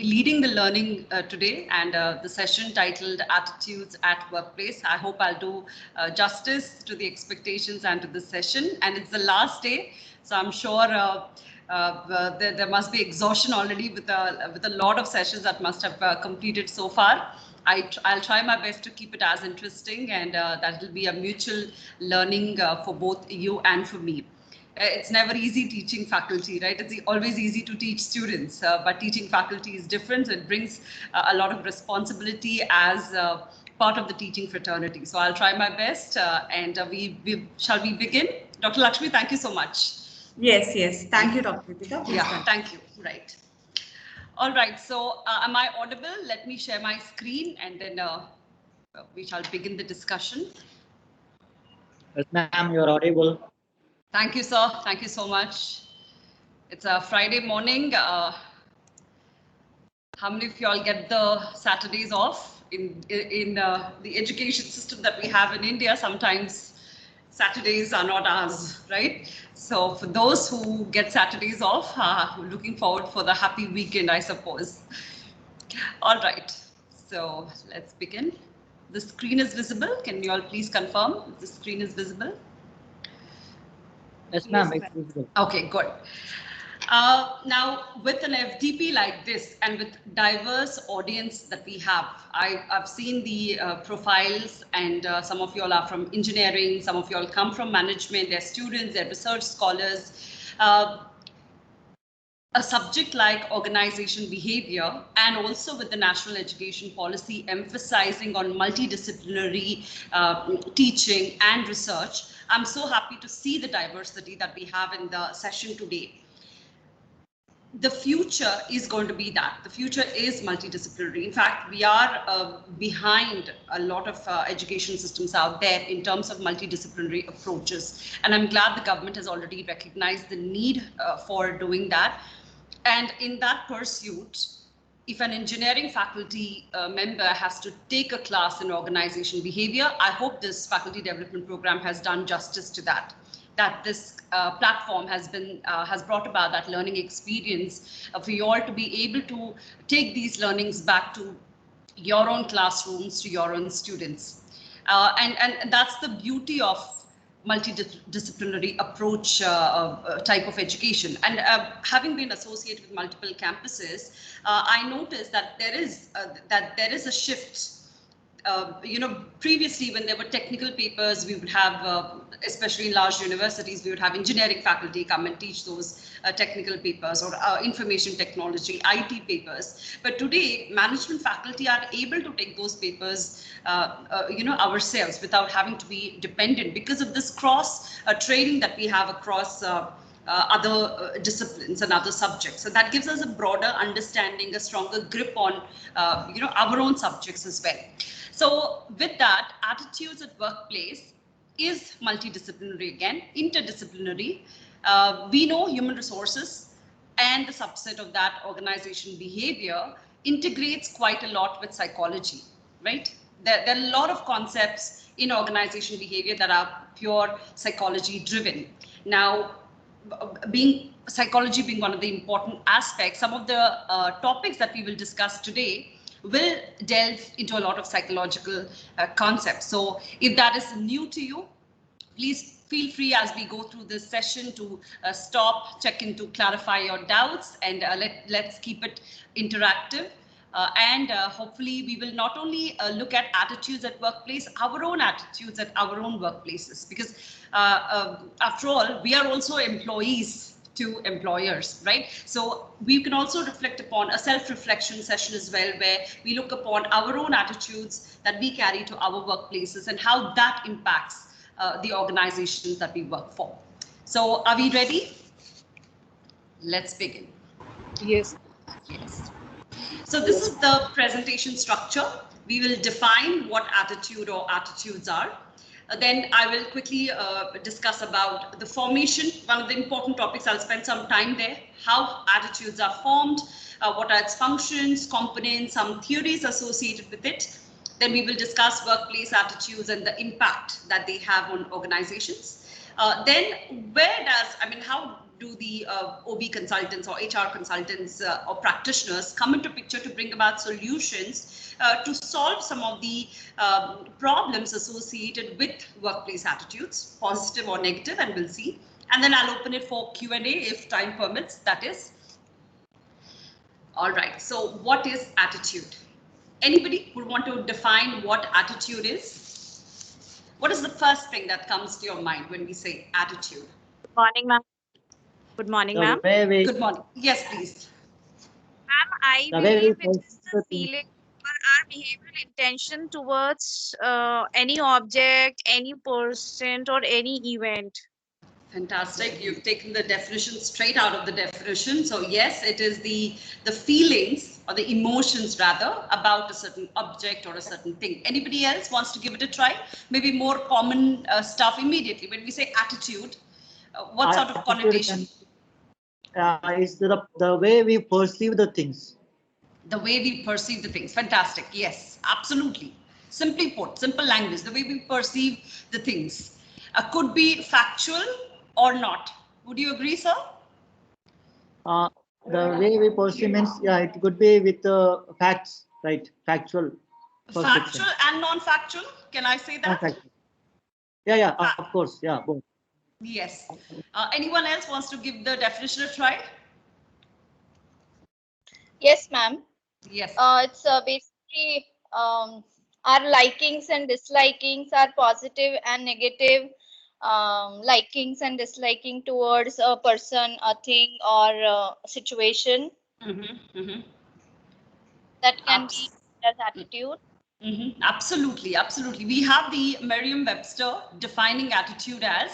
leading the learning today, and the session titled Attitudes at Workplace. I hope I'll do justice to the expectations and to the session. And it's the last day, so I'm sure there must be exhaustion already with a lot of sessions that must have completed so far. I'll try my best to keep it as interesting, and that will be a mutual learning for both you and for me. It's never easy teaching faculty, right? It's always easy to teach students, but teaching faculty is different. It brings a lot of responsibility as part of the teaching fraternity. So I'll try my best, and shall we begin? Dr. Lakshmi, thank you so much. Yes. Thank you, Dr. Ritika. Yeah, thank you. Right. All right. So am I audible? Let me share my screen, and then we shall begin the discussion. Yes, ma'am, you're audible. Thank you, sir. Thank you so much. It's a Friday morning. How many of you all get the Saturdays off? In the education system that we have in India, sometimes Saturdays are not ours, right? So for those who get Saturdays off, looking forward for the happy weekend, I suppose. All right, so let's begin. The screen is visible. Can you all please confirm if the screen is visible? Yes, ma'am, it's visible. Okay, good. Now, with an FDP like this and with diverse audience that we have, I've seen the profiles, and some of you all are from engineering, some of you all come from management, they're students, they're research scholars. A subject like organization behavior, and also with the national education policy emphasizing on multidisciplinary teaching and research, I'm so happy to see the diversity that we have in the session today. The future is going to be that. The future is multidisciplinary. In fact, we are behind a lot of education systems out there in terms of multidisciplinary approaches. And I'm glad the government has already recognized the need for doing that. And in that pursuit, if an engineering faculty member has to take a class in organization behavior, I hope this faculty development program has done justice to that. That this platform has brought about that learning experience for you all to be able to take these learnings back to your own classrooms, to your own students. And that's the beauty of multidisciplinary approach type of education. And having been associated with multiple campuses, I noticed that there is a shift. Previously when there were technical papers, we would have, especially in large universities, we would have engineering faculty come and teach those technical papers, or information technology, IT papers. But today, management faculty are able to take those papers, ourselves without having to be dependent because of this cross training that we have across other disciplines and other subjects. So that gives us a broader understanding, a stronger grip on, our own subjects as well. So with that, attitudes at workplace is multidisciplinary again, interdisciplinary. We know human resources and the subset of that organization behavior integrates quite a lot with psychology, right? There are a lot of concepts in organization behavior that are pure psychology driven. Now, psychology being one of the important aspects, some of the topics that we will discuss today will delve into a lot of psychological concepts. So if that is new to you, please feel free as we go through this session to stop, check in to clarify your doubts, and let's keep it interactive. And hopefully we will not only look at attitudes at workplace, our own attitudes at our own workplaces, because after all, we are also employees to employers, right? So we can also reflect upon a self-reflection session as well, where we look upon our own attitudes that we carry to our workplaces and how that impacts the organizations that we work for. So are we ready? Let's begin. Yes. So this is the presentation structure. We will define what attitude or attitudes are. Then I will quickly discuss about the formation. One of the important topics, I'll spend some time there, how attitudes are formed, what are its functions, components, some theories associated with it. Then we will discuss workplace attitudes and the impact that they have on organizations. Then how do the OB consultants or HR consultants or practitioners come into picture to bring about solutions to solve some of the problems associated with workplace attitudes, positive or negative, and we'll see. And then I'll open it for Q&A if time permits, that is. All right, so what is attitude? Anybody would want to define what attitude is? What is the first thing that comes to your mind when we say attitude? Good morning, ma'am. Good morning, The ma'am. way we, Good morning. Yes, please. Ma'am, I the way we believe it perceive is the the things, feeling or our behavioral intention towards any object, any person, or any event. Fantastic. You've taken the definition straight out of the definition. So yes, it is the feelings or the emotions rather about a certain object or a certain thing. Anybody else wants to give it a try? Maybe more common stuff immediately. When we say attitude, what sort of attitude connotation? is the way we perceive the things. The way we perceive the things. Fantastic. Yes, absolutely. Simply put, simple language, the way we perceive the things. Could be factual or not. Would you agree, sir? The way we perceive means, yeah, it could be with facts, right? Factual perception. Factual and non-factual. Can I say that? Non-factual. Yeah, of course, yeah, both. Yes. Anyone else wants to give the definition a try? Yes, ma'am. Yes. It's basically our likings and dislikings are positive and negative. Likings and disliking towards a person, a thing, or a situation that can be as attitude. Absolutely, absolutely. We have the Merriam-Webster defining attitude as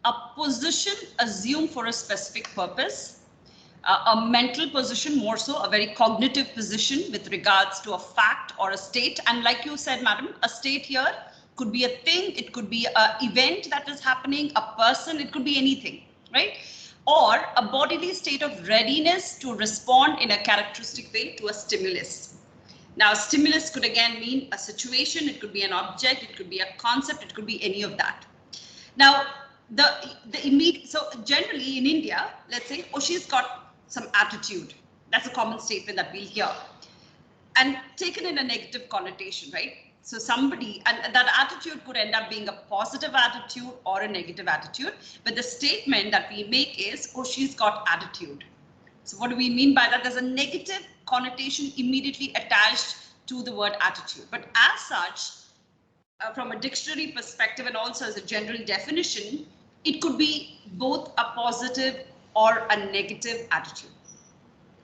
a position assumed for a specific purpose, a mental position, more so a very cognitive position with regards to a fact or a state. And like you said, madam, a state here could be a thing, it could be an event that is happening, a person, it could be anything, right? Or a bodily state of readiness to respond in a characteristic way to a stimulus. Now, stimulus could again mean a situation, it could be an object, it could be a concept, it could be any of that. Now, the immediate, so generally in India, let's say, oh, she's got some attitude. That's a common statement that we'll hear. And taken in a negative connotation, right? So somebody, and that attitude could end up being a positive attitude or a negative attitude. But the statement that we make is, oh, she's got attitude. So what do we mean by that? There's a negative connotation immediately attached to the word attitude. But as such, from a dictionary perspective and also as a general definition, it could be both a positive or a negative attitude.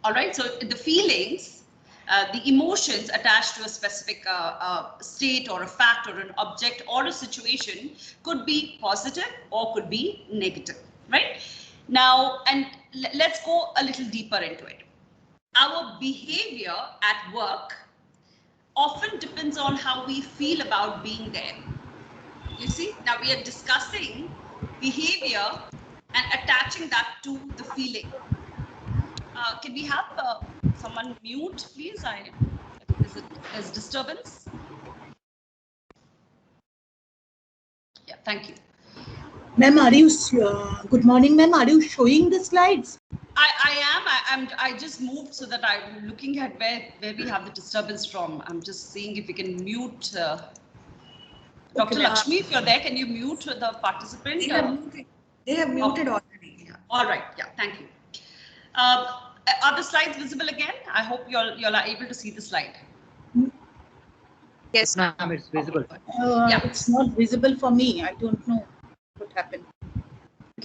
All right, so the feelings, the emotions attached to a specific state or a fact or an object or a situation could be positive or could be negative, right? Now, and let's go a little deeper into it. Our behavior at work often depends on how we feel about being there. You see, now we are discussing behavior and attaching that to the feeling. Can we have someone mute, please? There's disturbance. Yeah, thank you. Ma'am, are you, good morning, ma'am. Are you showing the slides? I just moved so that I'm looking at where we have the disturbance from. I'm just seeing if we can mute Dr. Lakshmi, if you're there, can you mute the participant? They have muted already. Yeah. All right, yeah, thank you. Are the slides visible again? I hope you're able to see the slide. Yes, ma'am. Ma'am, it's visible. Yeah. It's not visible for me. I don't know what happened.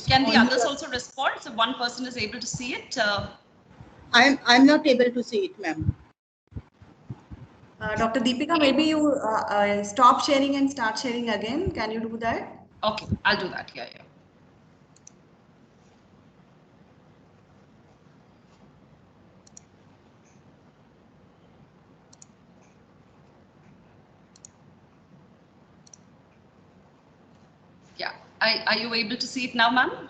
Can the others also respond? So one person is able to see it. I'm not able to see it, ma'am. Dr. Deepika, maybe you stop sharing and start sharing again. Can you do that? Okay, I'll do that. Yeah. Yeah. Are you able to see it now, ma'am?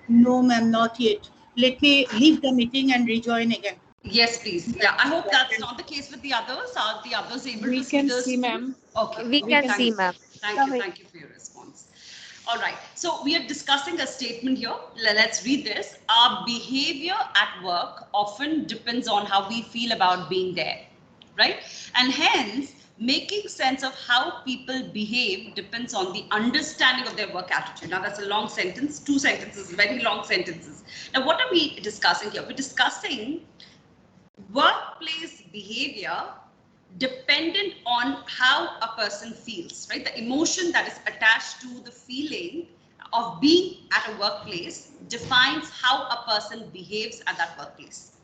No, ma'am, not yet. Let me leave the meeting and rejoin again. Yes, please. Yeah, I hope that's not the case with the others. Are the others able to see this? We can see, ma'am. Okay. We can see, ma'am. Thank you for your response. All right, so we are discussing a statement here. Let's read this. Our behavior at work often depends on how we feel about being there, right? And hence, making sense of how people behave depends on the understanding of their work attitude. Now, that's a long sentence, 2 sentences, very long sentences. Now, what are we discussing here? We're discussing workplace behavior dependent on how a person feels, right? The emotion that is attached to the feeling of being at a workplace defines how a person behaves at that workplace.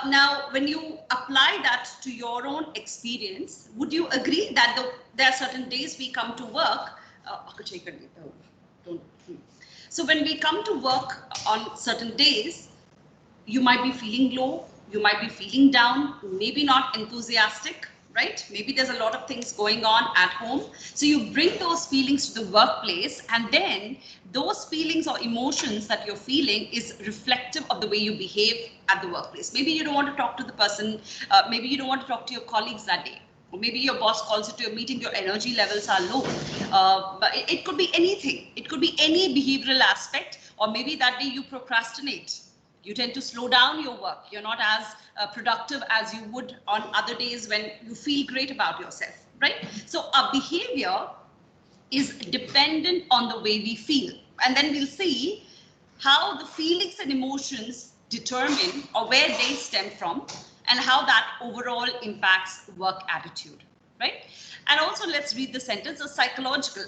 Now, when you apply that to your own experience, would you agree that there are certain days we come to work? So when we come to work on certain days, you might be feeling low, you might be feeling down, maybe not enthusiastic, right? Maybe there's a lot of things going on at home. So you bring those feelings to the workplace, and then those feelings or emotions that you're feeling is reflective of the way you behave at the workplace. Maybe you don't want to talk to the person, maybe you don't want to talk to your colleagues that day. Or maybe your boss calls you to a meeting, your energy levels are low. But it could be anything. It could be any behavioral aspect, or maybe that day you procrastinate. You tend to slow down your work. You're not as productive as you would on other days when you feel great about yourself, right? So our behavior is dependent on the way we feel. And then we'll see how the feelings and emotions determine or where they stem from and how that overall impacts work attitude, right? And also, let's read the sentence. The psychological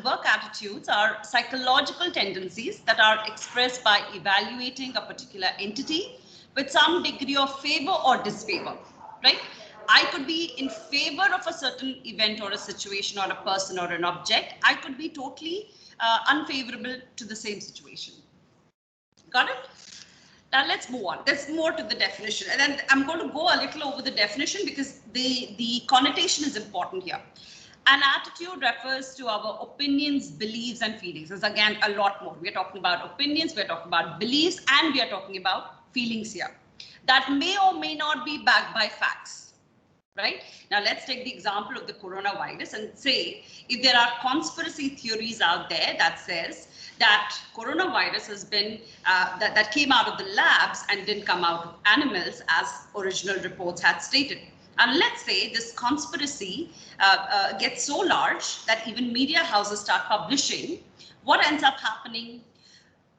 work attitudes are psychological tendencies that are expressed by evaluating a particular entity with some degree of favor or disfavor, right? I could be in favor of a certain event or a situation or a person or an object. I could be totally unfavorable to the same situation. Got it? Now let's move on. There's more to the definition, and then I'm going to go a little over the definition because the connotation is important here. An attitude refers to our opinions, beliefs, and feelings. There's again a lot more. We're talking about opinions, we're talking about beliefs, and we are talking about feelings here that may or may not be backed by facts, right? Now let's take the example of the coronavirus and say if there are conspiracy theories out there that says that coronavirus has been, that came out of the labs and didn't come out of animals as original reports had stated. And let's say this conspiracy gets so large that even media houses start publishing. What ends up happening?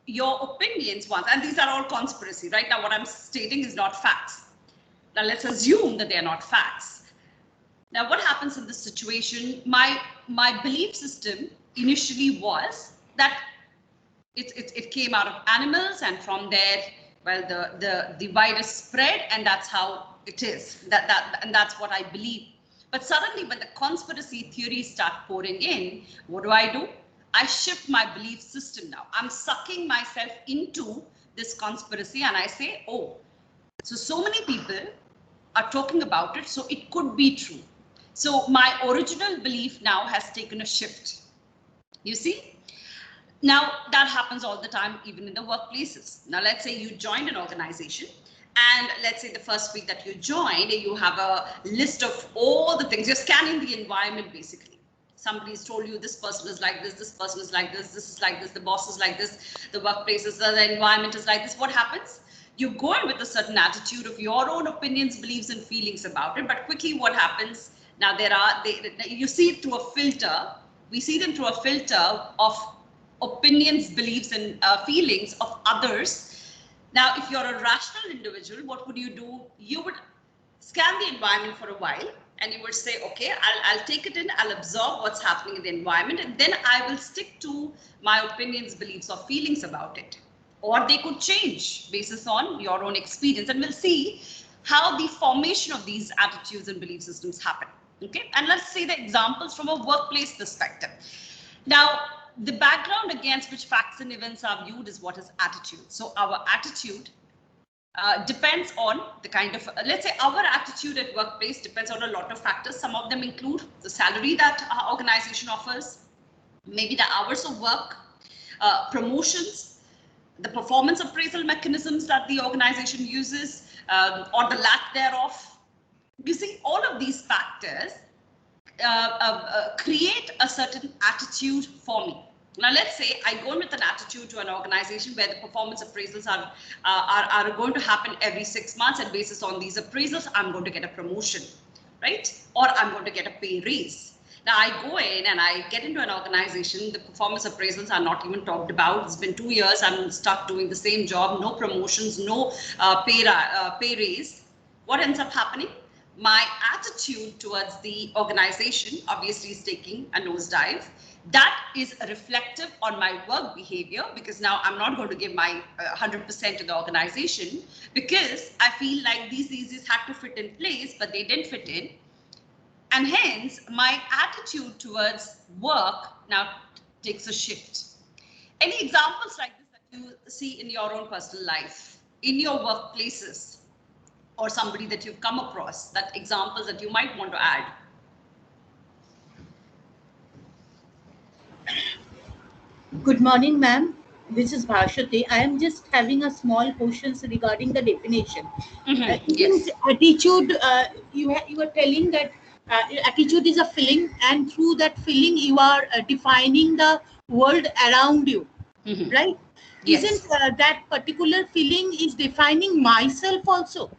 Your opinions once, and these are all conspiracy, right? Now what I'm stating is not facts. Now let's assume that they're not facts. Now what happens in this situation? My belief system initially was that it came out of animals, and from there, well, the virus spread, and that's how it is. And that's what I believe. But suddenly, when the conspiracy theories start pouring in, what do? I shift my belief system now. I'm sucking myself into this conspiracy, and I say, oh, so many people are talking about it, so it could be true. So my original belief now has taken a shift. You see? Now, that happens all the time, even in the workplaces. Now, let's say you joined an organization, and let's say the first week that you joined, you have a list of all the things. You're scanning the environment, basically. Somebody's told you this person is like this person is like this is like this, the boss is like this, the workplace is, the environment is like this. What happens? You go in with a certain attitude of your own opinions, beliefs, and feelings about it. But quickly, what happens? Now, you see it through a filter. We see them through a filter of opinions, beliefs, and feelings of others. Now, if you're a rational individual, what would you do? You would scan the environment for a while, and you would say, okay, I'll take it in, I'll absorb what's happening in the environment, and then I will stick to my opinions, beliefs, or feelings about it. Or they could change basis on your own experience, and we'll see how the formation of these attitudes and belief systems happen. Okay, and let's see the examples from a workplace perspective. Now, the background against which facts and events are viewed is what is attitude. So our attitude depends on the kind of, let's say our attitude at workplace depends on a lot of factors. Some of them include the salary that our organization offers, maybe the hours of work, promotions, the performance appraisal mechanisms that the organization uses, or the lack thereof. You see, all of these factors create a certain attitude for me. Now, let's say I go in with an attitude to an organization where the performance appraisals are going to happen every 6 months, and basis on these appraisals, I'm going to get a promotion, right? Or I'm going to get a pay raise. Now, I go in and I get into an organization, the performance appraisals are not even talked about. It's been 2 years, I'm stuck doing the same job, no promotions, no pay raise. What ends up happening? My attitude towards the organization obviously is taking a nosedive. That is reflective on my work behavior, because now I'm not going to give my 100% to the organization, because I feel like these had to fit in place, but they didn't fit in. And hence my attitude towards work now takes a shift. Any examples like this that you see in your own personal life, in your workplaces, or somebody that you've come across, that examples that you might want to add? Good morning, ma'am. This is Bhashati. I am just having a small questions regarding the definition. Yes. Isn't attitude, you were telling that attitude is a feeling, and through that feeling you are defining the world around you, right? Yes. Isn't that particular feeling is defining myself also?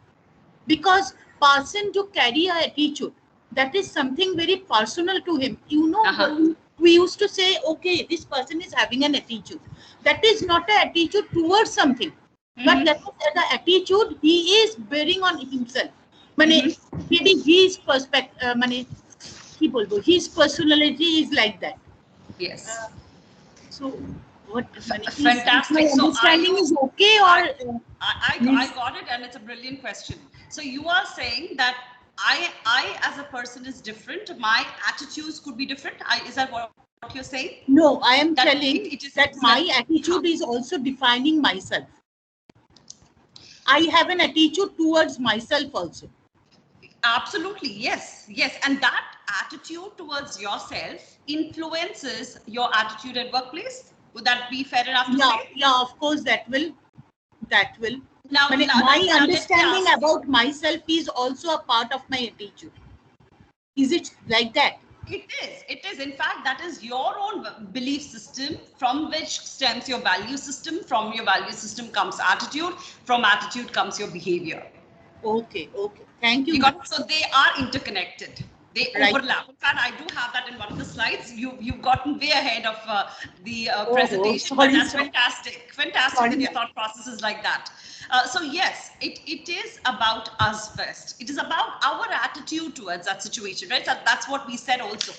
Because person to carry a attitude, that is something very personal to him. You know, we used to say, okay, this person is having an attitude. That is not an attitude towards something, but that is the attitude he is bearing on himself. Maybe his perspective, his personality is like that. Yes. So what? Fantastic. My So understanding is okay, or I got it, and it's a brilliant question. So you are saying that I as a person is different. My attitudes could be different. Is that what you're saying? No, I am That telling that my attitude is also defining myself. I have an attitude towards myself also. Absolutely, yes, yes. And that attitude towards yourself influences your attitude at workplace. Would that be fair enough to say? Yeah, of course, that will. Now, my understanding about myself is also a part of my attitude. Is it like that? It is. It is. In fact, that is your own belief system, from which stems your value system. From your value system comes attitude. From attitude comes your behavior. Okay. Thank you. You got it? So they are interconnected. They overlap. In fact, I do have that in one of the slides. You've gotten way ahead of the presentation, but that's fantastic. Fantastic that your thought process is like that. So yes, it is about us first. It is about our attitude towards that situation, right? So that's what we said also.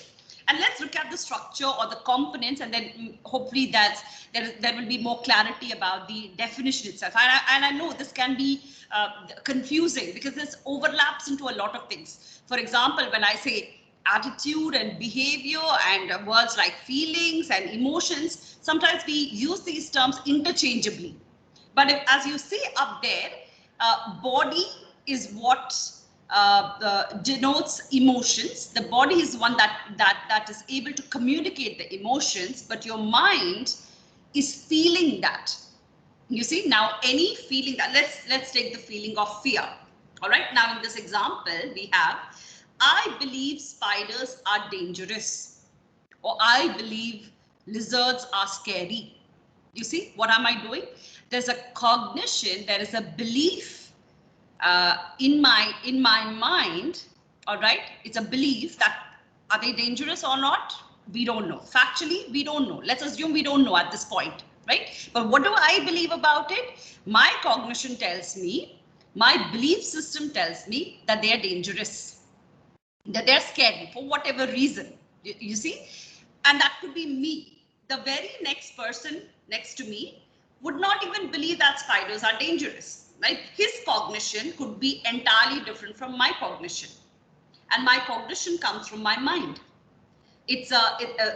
And let's look at the structure or the components, and then hopefully there will be more clarity about the definition itself. And I know this can be confusing, because this overlaps into a lot of things. For example, when I say attitude and behavior and words like feelings and emotions, sometimes we use these terms interchangeably. But as you see up there, body is what denotes emotions. The body is one that is able to communicate the emotions, but your mind is feeling that. You see, now any feeling that, let's take the feeling of fear. All right, now in this example we have, I believe spiders are dangerous, or I believe lizards are scary. You see, what am I doing? There's a cognition, there is a belief in my mind. All right, it's a belief that, are they dangerous or not? We don't know. Factually, we don't know. Let's assume we don't know at this point, right? But what do I believe about it? My cognition tells me, my belief system tells me that they are dangerous, that they're scary for whatever reason. You see, and that could be me. The very next person next to me would not even believe that spiders are dangerous, right? His cognition could be entirely different from my cognition, and my cognition comes from my mind.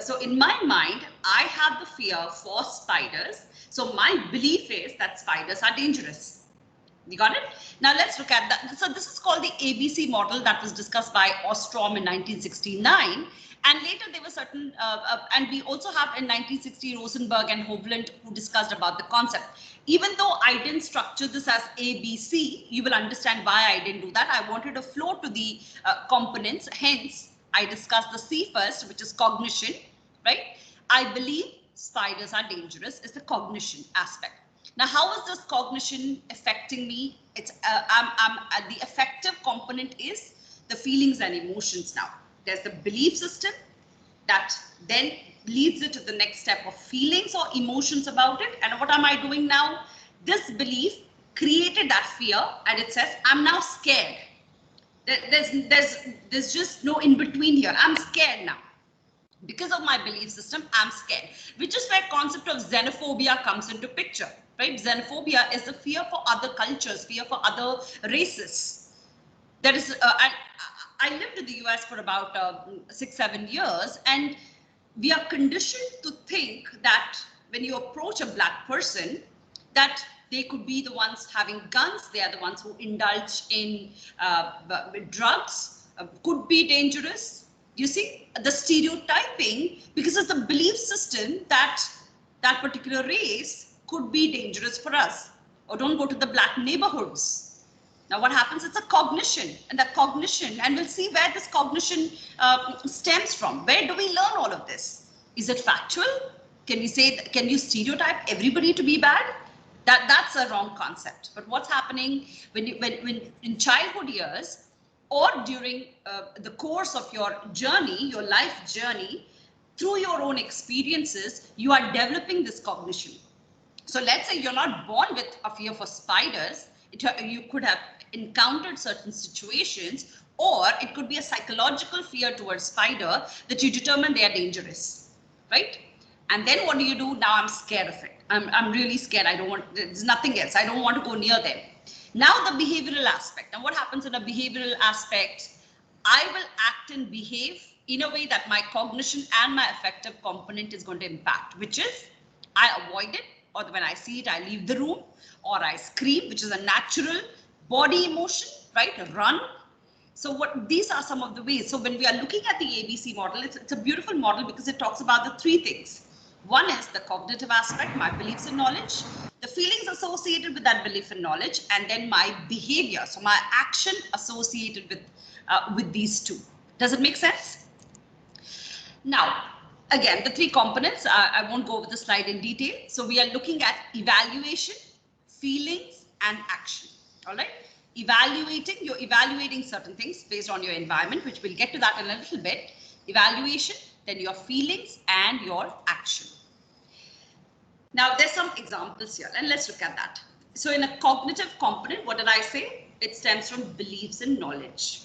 So in my mind, I have the fear for spiders. So my belief is that spiders are dangerous. You got it? Now let's look at that. So this is called the ABC model that was discussed by Ostrom in 1969. And later there were certain, and we also have in 1960 Rosenberg and Hovland who discussed about the concept. Even though I didn't structure this as ABC, you will understand why I didn't do that. I wanted to flow to the components. Hence, I discussed the C first, which is cognition, right? I believe spiders are dangerous is the cognition aspect. Now, how is this cognition affecting me? It's the affective component is the feelings and emotions. Now, there's the belief system that then leads it to the next step of feelings or emotions about it. And what am I doing now? This belief created that fear, and it says, I'm now scared. There's just no in between here. I'm scared now. Because of my belief system, I'm scared, which is where concept of xenophobia comes into picture, right? Xenophobia is the fear for other cultures, fear for other races. That is, I lived in the US for about 6-7 years, and we are conditioned to think that when you approach a black person, that they could be the ones having guns, they are the ones who indulge in drugs, could be dangerous. You see, the stereotyping, because of the belief system that that particular race could be dangerous for us, or don't go to the black neighborhoods. Now what happens, it's a cognition, and that cognition, and we'll see where this cognition stems from. Where do we learn all of this? Is it factual? Can we say, can you stereotype everybody to be bad? That's a wrong concept. But what's happening when in childhood years, or during the course of your journey, your life journey, through your own experiences, you are developing this cognition. So let's say you're not born with a fear for spiders. You could have encountered certain situations, or it could be a psychological fear towards spider that you determine they are dangerous, right? And then what do? Now I'm scared of it. I'm really scared. I don't want, there's nothing else. I don't want to go near them. Now the behavioral aspect. And what happens in a behavioral aspect? I will act and behave in a way that my cognition and my affective component is going to impact, which is I avoid it, or when I see it, I leave the room, or I scream, which is a natural body emotion, right? Run. So these are some of the ways. So when we are looking at the ABC model, it's a beautiful model because it talks about the three things. One is the cognitive aspect, my beliefs and knowledge, the feelings associated with that belief and knowledge, and then my behavior, so my action associated with these two. Does it make sense? Now, again, the three components, I won't go over the slide in detail. So we are looking at evaluation, feelings, and action. All right. You're evaluating certain things based on your environment, which we'll get to that in a little bit. Evaluation, then your feelings and your action. Now, there's some examples here, and let's look at that. So in a cognitive component, what did I say? It stems from beliefs and knowledge.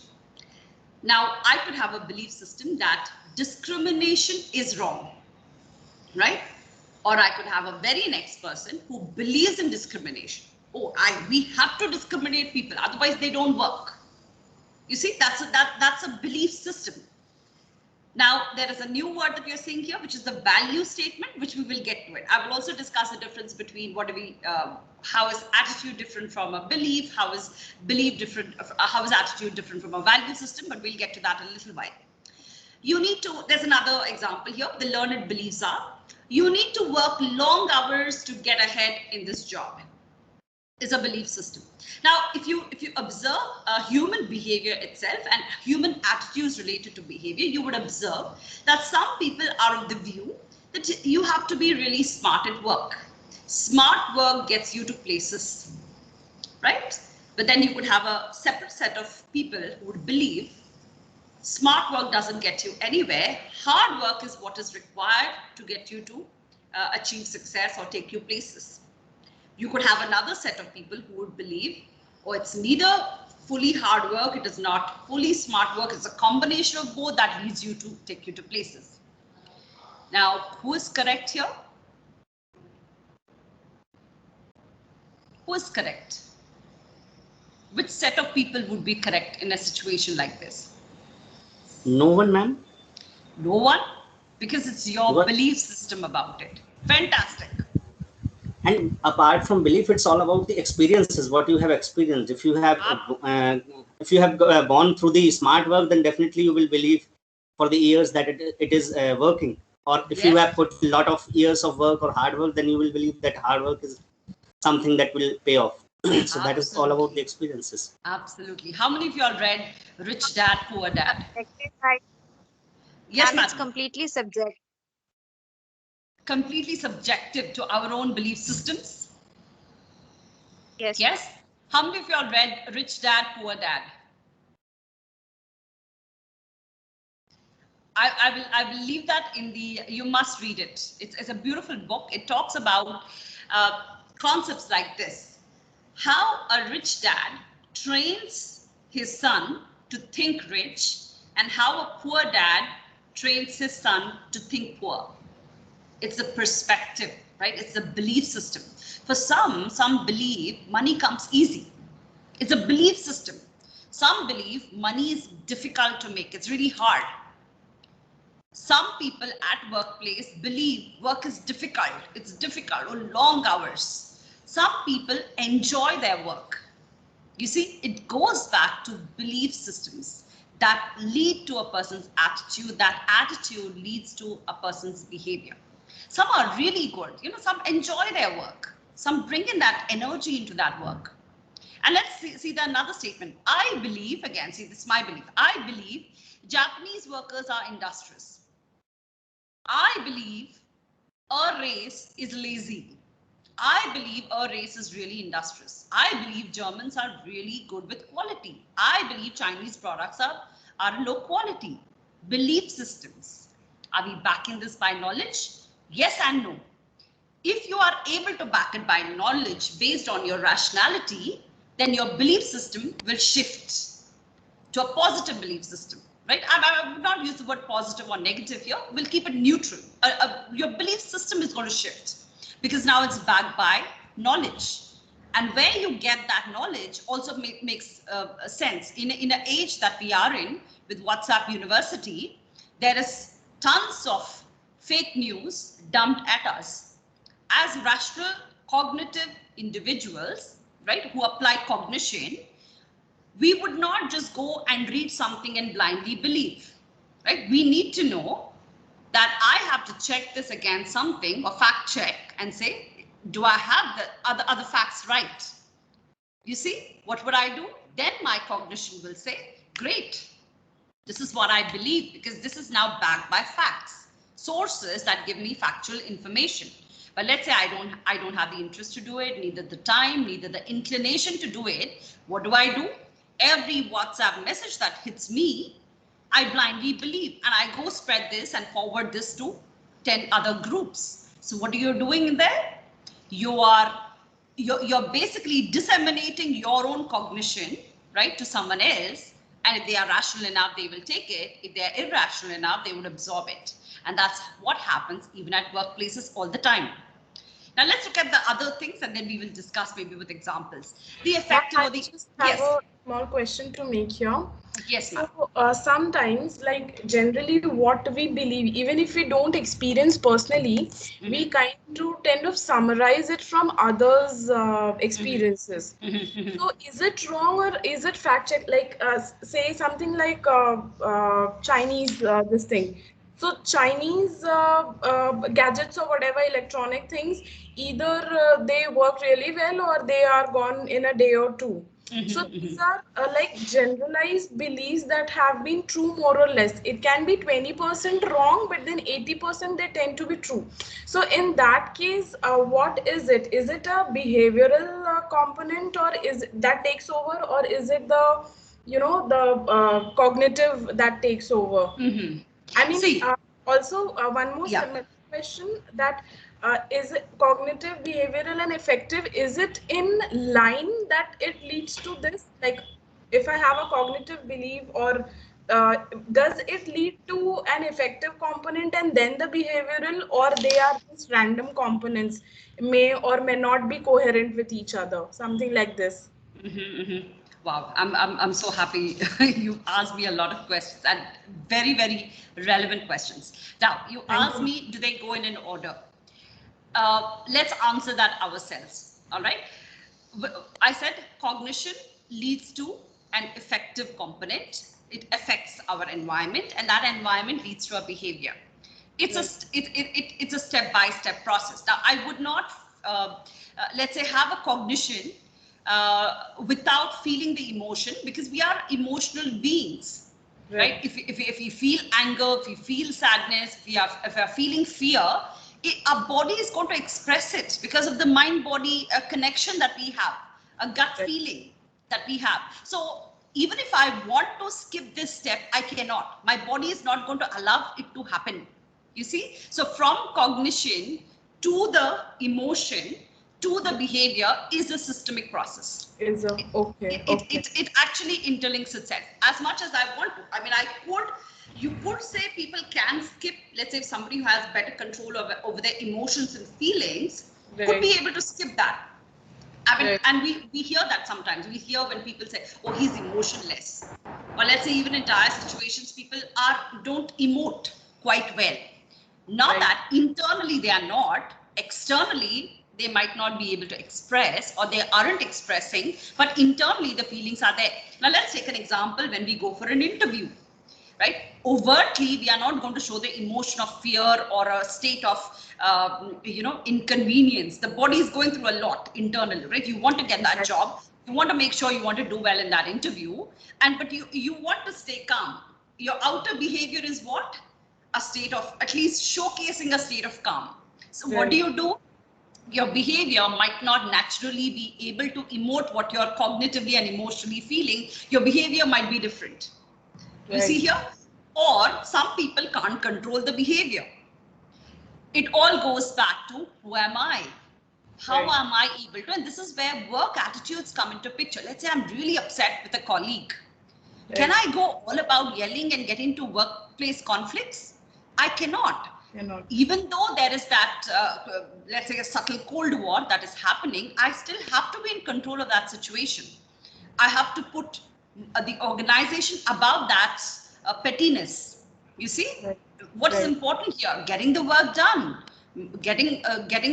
Now, I could have a belief system that discrimination is wrong, right? Or I could have a very next person who believes in discrimination. Oh, we have to discriminate people, otherwise they don't work. You see, that's a belief system. Now, there is a new word that you're seeing here, which is the value statement, which we will get to it. I will also discuss the difference between how is attitude different from a belief, how is belief different, how is attitude different from a value system, but we'll get to that in a little while. You need to, there's another example here, the learned beliefs are, you need to work long hours to get ahead in this job. Is a belief system. Now, if you observe human behavior itself and human attitudes related to behavior, you would observe that some people are of the view that you have to be really smart at work. Smart work gets you to places, right? But then you could have a separate set of people who would believe smart work doesn't get you anywhere. Hard work is what is required to get you to achieve success or take you places. You could have another set of people who would believe, oh, it's neither fully hard work, it is not fully smart work, it's a combination of both that leads you to take you to places. Now, who is correct here? Who is correct? Which set of people would be correct in a situation like this? No one, ma'am. No one? Because it's your belief system about it. Fantastic. And apart from belief, it's all about the experiences, what you have experienced. If you have gone through the smart work, then definitely you will believe for the years that it is working. Or if you have put a lot of years of work or hard work, then you will believe that hard work is something that will pay off. So that is all about the experiences. Absolutely. How many of you all read Rich Dad, Poor Dad? Right. Yes, And it's madam. completely subjective. completely subjective to our own belief systems? Yes. Yes. How many of you all read Rich Dad, Poor Dad? I will leave that in the, you must read it. It's a beautiful book. It talks about concepts like this. How a rich dad trains his son to think rich, and how a poor dad trains his son to think poor. It's a perspective, right? It's a belief system. For some believe money comes easy. It's a belief system. Some believe money is difficult to make. It's really hard. Some people at workplace believe work is difficult. It's difficult or long hours. Some people enjoy their work. You see, it goes back to belief systems that lead to a person's attitude. That attitude leads to a person's behavior. Some are really good. You know, some enjoy their work. Some bring in that energy into that work. And let's see another statement. I believe, again, see, this is my belief. I believe Japanese workers are industrious. I believe a race is lazy. I believe a race is really industrious. I believe Germans are really good with quality. I believe Chinese products are low quality. Belief systems. Are we backing this by knowledge? Yes and no. If you are able to back it by knowledge based on your rationality, then your belief system will shift to a positive belief system. Right? I would not use the word positive or negative here. We'll keep it neutral. Your belief system is going to shift because now it's backed by knowledge. And where you get that knowledge also makes sense. In an age that we are in with WhatsApp University, there is tons of fake news dumped at us. As rational, cognitive individuals, right, who apply cognition, we would not just go and read something and blindly believe, right? We need to know that I have to check this against something or fact check and say, do I have the other facts right? You see, what would I do? Then my cognition will say, great, this is what I believe because this is now backed by facts, sources that give me factual information. But let's say I don't have the interest to do it, neither the time, neither the inclination to do it. What do? Every WhatsApp message that hits me, I blindly believe, and I go spread this and forward this to 10 other groups. So what are you doing there? You're basically disseminating your own cognition, right, to someone else. And if they are rational enough, they will take it. If they are irrational enough, they would absorb it. And that's what happens even at workplaces all the time. Now let's look at the other things and then we will discuss maybe with examples. The effective or the, just have a small question to make here. Yes, ma'am. So sometimes, like generally what we believe, even if we don't experience personally, we kind to tend to summarize it from others' experiences. So is it wrong or is it fact check? Like say something like Chinese this thing. So Chinese gadgets or whatever electronic things, either they work really well or they are gone in a day or two. So these are like generalized beliefs that have been true more or less. It can be 20% wrong, but then 80% they tend to be true. So in that case, what is it? Is it a behavioral component or is that takes over, or is it the, you know, the cognitive that takes over? I mean, also one more question that is it cognitive, behavioral, and effective? Is it in line that it leads to this? Like, if I have a cognitive belief, or does it lead to an effective component and then the behavioral, or they are just random components, may or may not be coherent with each other? Something like this. Wow, I'm so happy you asked me a lot of questions and very, very relevant questions. Now, you asked me, do they go in an order? Let's answer that ourselves, all right? I said cognition leads to an effective component. It affects our environment, and that environment leads to a behavior. It's a step-by-step process. Now, I would not, let's say, have a cognition without feeling the emotion, because we are emotional beings, right? If we feel anger, if we feel sadness, if we are feeling fear, our body is going to express it because of the mind-body connection that we have, a gut feeling that we have. So even if I want to skip this step, I cannot. My body is not going to allow it to happen. You see? So from cognition to the emotion to the behavior is a systemic process. It actually interlinks itself. As much as I want to, I mean, you could say people can skip, let's say somebody who has better control over their emotions and feelings could be able to skip that. I mean, and we hear that sometimes. We hear when people say, oh, he's emotionless. Or let's say even in dire situations, people don't emote quite well. Not that internally they are not, externally they might not be able to express or they aren't expressing, but internally the feelings are there. Now let's take an example when we go for an interview, right? Overtly, we are not going to show the emotion of fear or a state of, inconvenience. The body is going through a lot internally, right? You want to get that job. You want to make sure you want to do well in that interview. But you want to stay calm. Your outer behavior is what? A state of, at least showcasing a state of calm. So what do? Your behavior might not naturally be able to emote what you're cognitively and emotionally feeling. Your behavior might be different. You see here? Or some people can't control the behavior. It all goes back to who am I? How am I able to? And this is where work attitudes come into picture. Let's say I'm really upset with a colleague. Can I go all about yelling and get into workplace conflicts? I cannot. Even though there is that, let's say, a subtle Cold War that is happening, I still have to be in control of that situation. I have to put the organization above that pettiness. You see, what is important here? Getting the work done, getting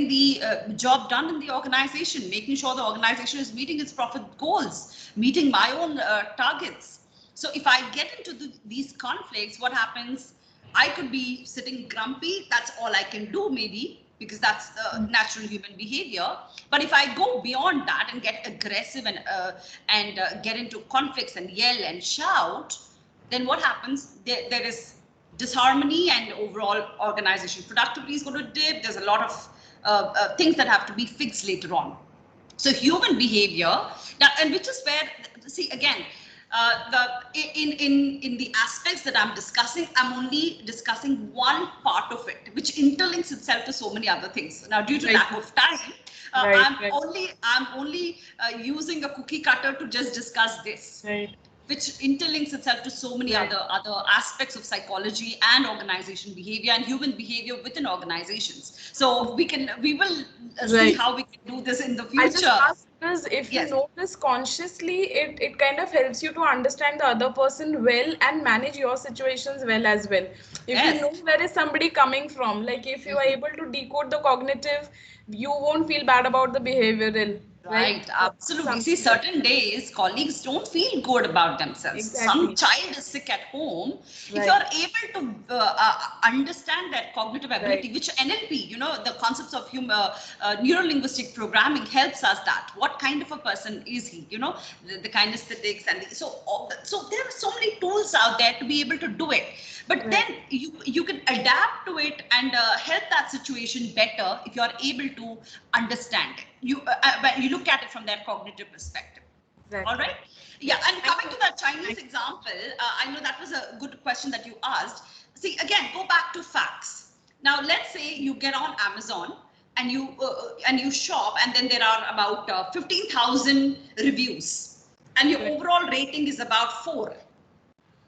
the job done in the organization, making sure the organization is meeting its profit goals, meeting my own targets. So if I get into these conflicts, what happens? I could be sitting grumpy. That's all I can do, maybe, because that's the natural human behavior. But if I go beyond that and get aggressive and get into conflicts and yell and shout, then what happens? There is disharmony and overall organization productivity is going to dip. There's a lot of things that have to be fixed later on. So human behavior, now, and which is where, see, again, in the aspects that I'm discussing, I'm only discussing one part of it, which interlinks itself to so many other things. Now, due to lack of time, I'm only using a cookie cutter to just discuss this, which interlinks itself to so many other aspects of psychology and organization behavior and human behavior within organizations. So we will see how we can do this in the future. I just asked because if you know this consciously, it kind of helps you to understand the other person well and manage your situations well as well. If you know where is somebody coming from, like if you are able to decode the cognitive, you won't feel bad about the behavioral. Right, absolutely. See, certain days colleagues don't feel good about themselves. Some child is sick at home. If you're able to understand that cognitive ability, which NLP, the concepts of neuro-linguistic programming helps us that. What kind of a person is he? The kinesthetics and so there are so many tools out there to be able to do it. But then you can adapt to it and help that situation better if you are able to understand it. You look at it from their cognitive perspective. All right. Yeah. And coming to that Chinese example, I know that was a good question that you asked. See, again, go back to facts. Now, let's say you get on Amazon and you shop, and then there are about 15,000 reviews, and your overall rating is about 4.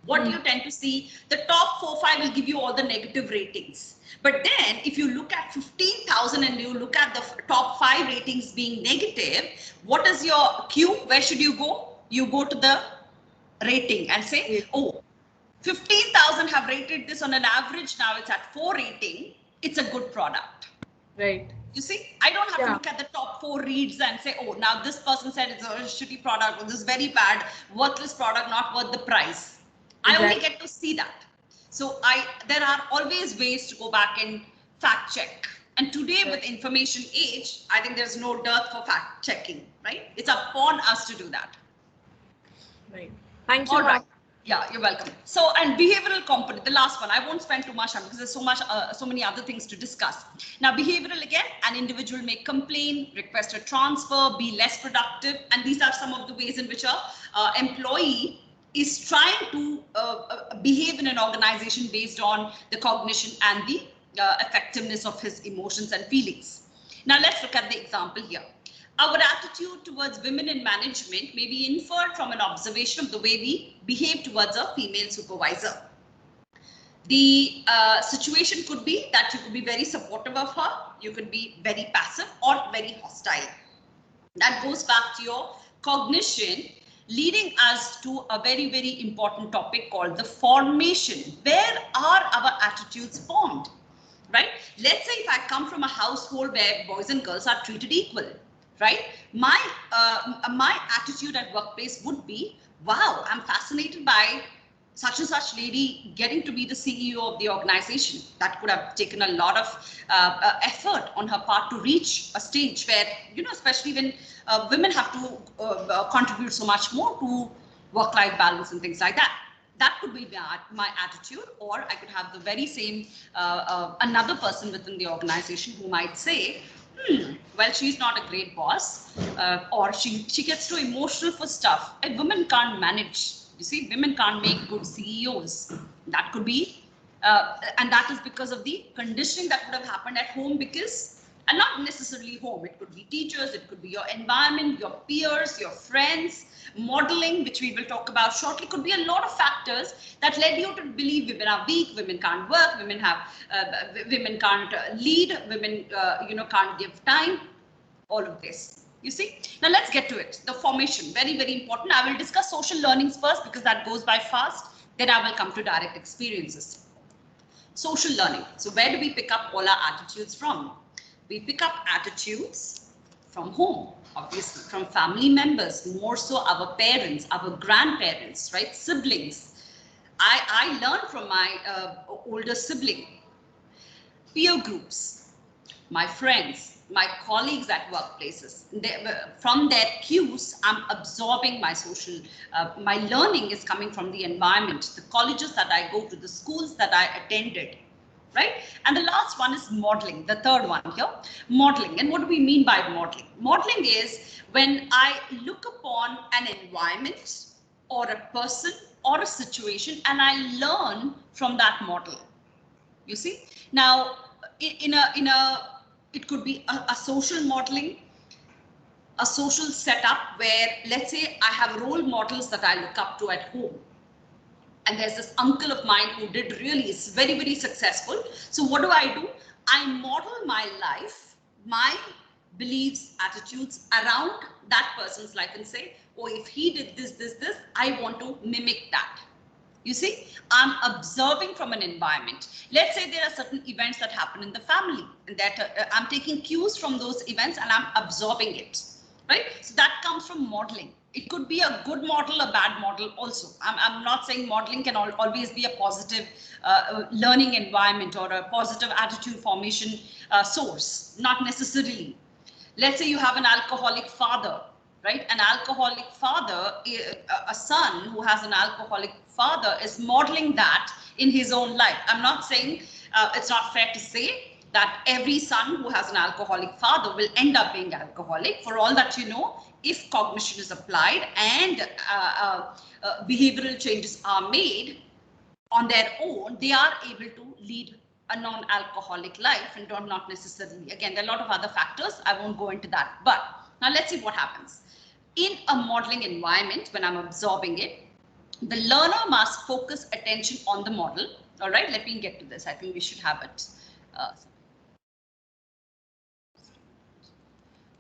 What do you tend to see? The top 4-5 will give you all the negative ratings. But then if you look at 15,000 and you look at the top 5 ratings being negative, what is your cue? Where should you go? You go to the rating and say, oh, 15,000 have rated this on an average. Now it's at 4 rating. It's a good product. Right. You see, I don't have to look at the top 4 reads and say, oh, now this person said it's a shitty product, or this is very bad, worthless product, not worth the price. I only get to see that. So there are always ways to go back and fact check. And today with information age, I think there's no dearth for fact checking, right? It's upon us to do that. Right. Thank you. All right. Yeah, you're welcome. So, and behavioral component, the last one, I won't spend too much time because there's so many other things to discuss. Now, behavioral again, an individual may complain, request a transfer, be less productive, and these are some of the ways in which a employee is trying to behave in an organization based on the cognition and the effectiveness of his emotions and feelings. Now, let's look at the example here. Our attitude towards women in management may be inferred from an observation of the way we behave towards a female supervisor. The situation could be that you could be very supportive of her, you could be very passive or very hostile. That goes back to your cognition, leading us to a very, very important topic called the formation. Where are our attitudes formed? Right? Let's say if I come from a household where boys and girls are treated equal, right? My attitude at workplace would be, wow, I'm fascinated by such and such lady getting to be the CEO of the organization. That could have taken a lot of effort on her part to reach a stage where, you know, especially when women have to contribute so much more to work-life balance and things like that. That could be my attitude, or I could have the very same another person within the organization who might say, well, she's not a great boss, or she gets too emotional for stuff. And women can't manage. You see, women can't make good CEOs. That could be, and that is because of the conditioning that would have happened at home, because, and not necessarily home, it could be teachers, it could be your environment, your peers, your friends, modeling, which we will talk about shortly. Could be a lot of factors that led you to believe women are weak, women can't work, women can't lead, women can't give time, all of this. You see, now let's get to it. The formation, very, very important. I will discuss social learnings first because that goes by fast. Then I will come to direct experiences. Social learning. So where do we pick up all our attitudes from? We pick up attitudes from home, obviously, from family members, more so our parents, our grandparents, right? Siblings. I learned from my older sibling. Peer groups, my friends, my colleagues at workplaces. From their cues, I'm absorbing my social, my learning is coming from the environment, the colleges that I go to, the schools that I attended. Right? And the last one is modeling, the third one here, modeling. And what do we mean by modeling? Modeling is when I look upon an environment or a person or a situation and I learn from that model. You see? Now, it could be a social modeling, a social setup where, let's say, I have role models that I look up to at home. And there's this uncle of mine who did really, is very, very successful. So what do? I model my life, my beliefs, attitudes around that person's life and say, oh, if he did this, I want to mimic that. You see, I'm observing from an environment. Let's say there are certain events that happen in the family and that I'm taking cues from those events and I'm absorbing it, right? So that comes from modeling. It could be a good model, a bad model also. I'm not saying modeling can always be a positive learning environment or a positive attitude formation source, not necessarily. Let's say you have an alcoholic father, right? An alcoholic father, a son who has an alcoholic father is modeling that in his own life. I'm not saying it's not fair to say that every son who has an alcoholic father will end up being alcoholic. For all that you know, if cognition is applied and behavioral changes are made on their own, they are able to lead a non-alcoholic life and not necessarily. Again, there are a lot of other factors. I won't go into that. But now let's see what happens. In a modeling environment, when I'm absorbing it, the learner must focus attention on the model. All right, let me get to this. I think we should have it.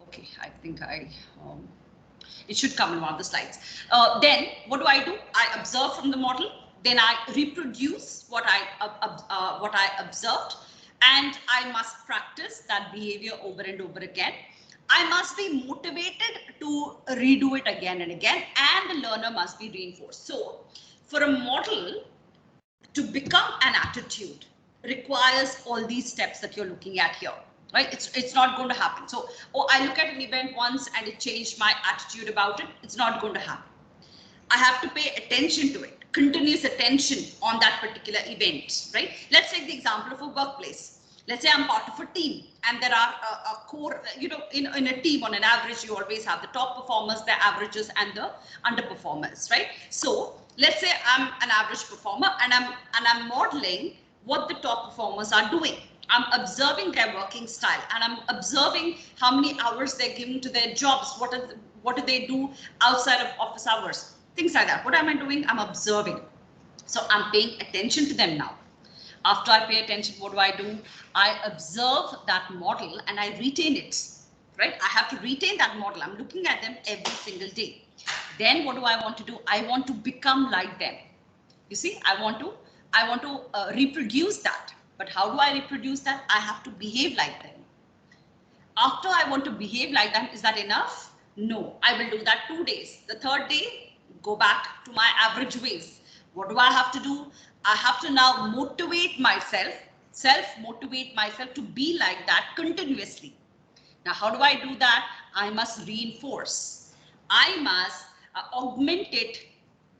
Okay, I think it should come in one of the slides. Then what do? I observe from the model, then I reproduce what I observed, and I must practice that behavior over and over again. I must be motivated to redo it again and again, and the learner must be reinforced. So for a model to become an attitude requires all these steps that you're looking at here. Right? It's not going to happen. So, oh, I look at an event once and it changed my attitude about it. It's not going to happen. I have to pay attention to it. continuous attention on that particular event, right? Let's take the example of a workplace. Let's say I'm part of a team and there are a core, you know, in a team on an average, you always have the top performers, the averages and the underperformers, right? So let's say I'm an average performer and I'm modeling what the top performers are doing. I'm observing their working style and I'm observing how many hours they're giving to their jobs. What do they do outside of office hours? Things like that. What am I doing? I'm observing. So I'm paying attention to them now. After I pay attention, what do? I observe that model and I retain it, right? I have to retain that model. I'm looking at them every single day. Then what do I want to do? I want to become like them. You see, I want to reproduce that. But how do I reproduce that? I have to behave like them. After I want to behave like them, is that enough? No, I will do that 2 days. The third day, go back to my average ways. What do I have to do? I have to now motivate myself, self-motivate myself to be like that continuously. Now, how do I do that? I must reinforce. I must augment it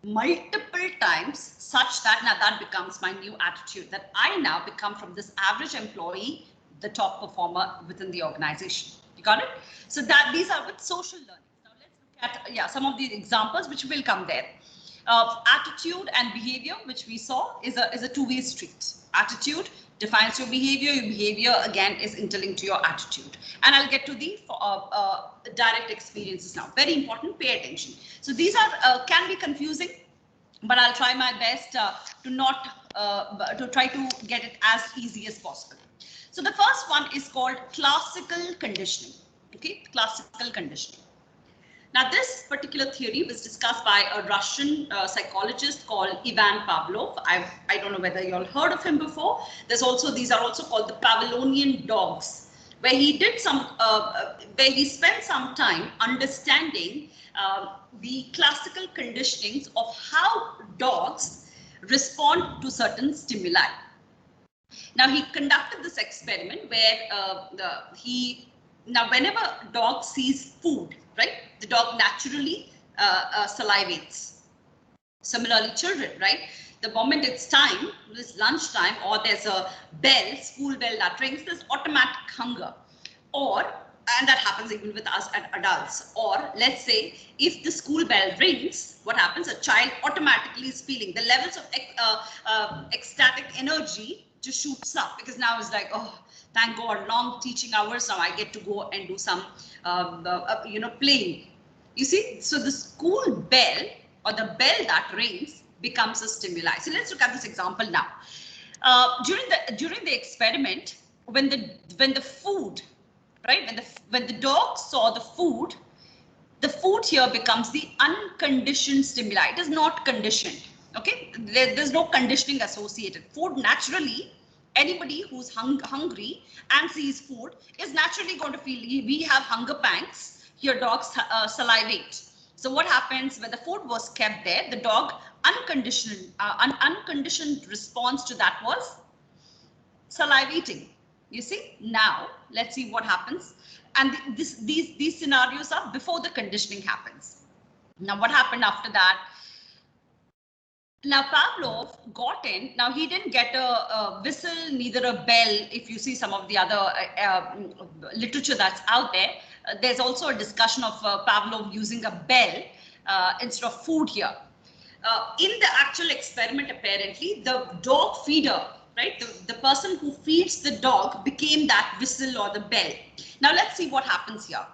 multiple times such that now that becomes my new attitude, that I now become from this average employee, the top performer within the organization. You got it? So that these are with social learning. Now let's look at some of these examples which will come there. Attitude and behavior, which we saw, is a two-way street. Attitude defines your behavior again is interlinked to your attitude. And I'll get to the direct experiences now. Very important, pay attention. So these are can be confusing, but I'll try my best to try to get it as easy as possible. So the first one is called classical conditioning. Okay, classical conditioning. Now, this particular theory was discussed by a Russian psychologist called Ivan Pavlov. I don't know whether you all heard of him before. These are also called the Pavlovian dogs, where he did where he spent some time understanding the classical conditionings of how dogs respond to certain stimuli. Now, he conducted this experiment where whenever a dog sees food, right, the dog naturally salivates. Similarly, children, right, the moment it's time, this lunchtime, or there's a bell, school bell that rings, there's automatic hunger. And that happens even with us and adults. Or let's say if the school bell rings, what happens? A child automatically is feeling the levels of ecstatic energy just shoots up, because now it's like, oh, thank God, long teaching hours. Now I get to go and do some, playing. You see, so the school bell or the bell that rings becomes a stimuli. So let's look at this example now. During the experiment, when the food, right, when the dog saw the food here becomes the unconditioned stimuli. It is not conditioned. Okay, there's no conditioning associated. Food naturally, anybody who's hungry and sees food is naturally going to feel. We have hunger pangs. Here dogs salivate. So what happens when the food was kept there? The dog unconditioned response to that was salivating. You see, now let's see what happens. And these scenarios are before the conditioning happens. Now what happened after that? Now Pavlov got in. Now he didn't get a whistle, neither a bell. If you see some of the other literature that's out there, there's also a discussion of Pavlov using a bell instead of food here. In the actual experiment, apparently, the dog feeder, right, the person who feeds the dog became that whistle or the bell. Now let's see what happens here.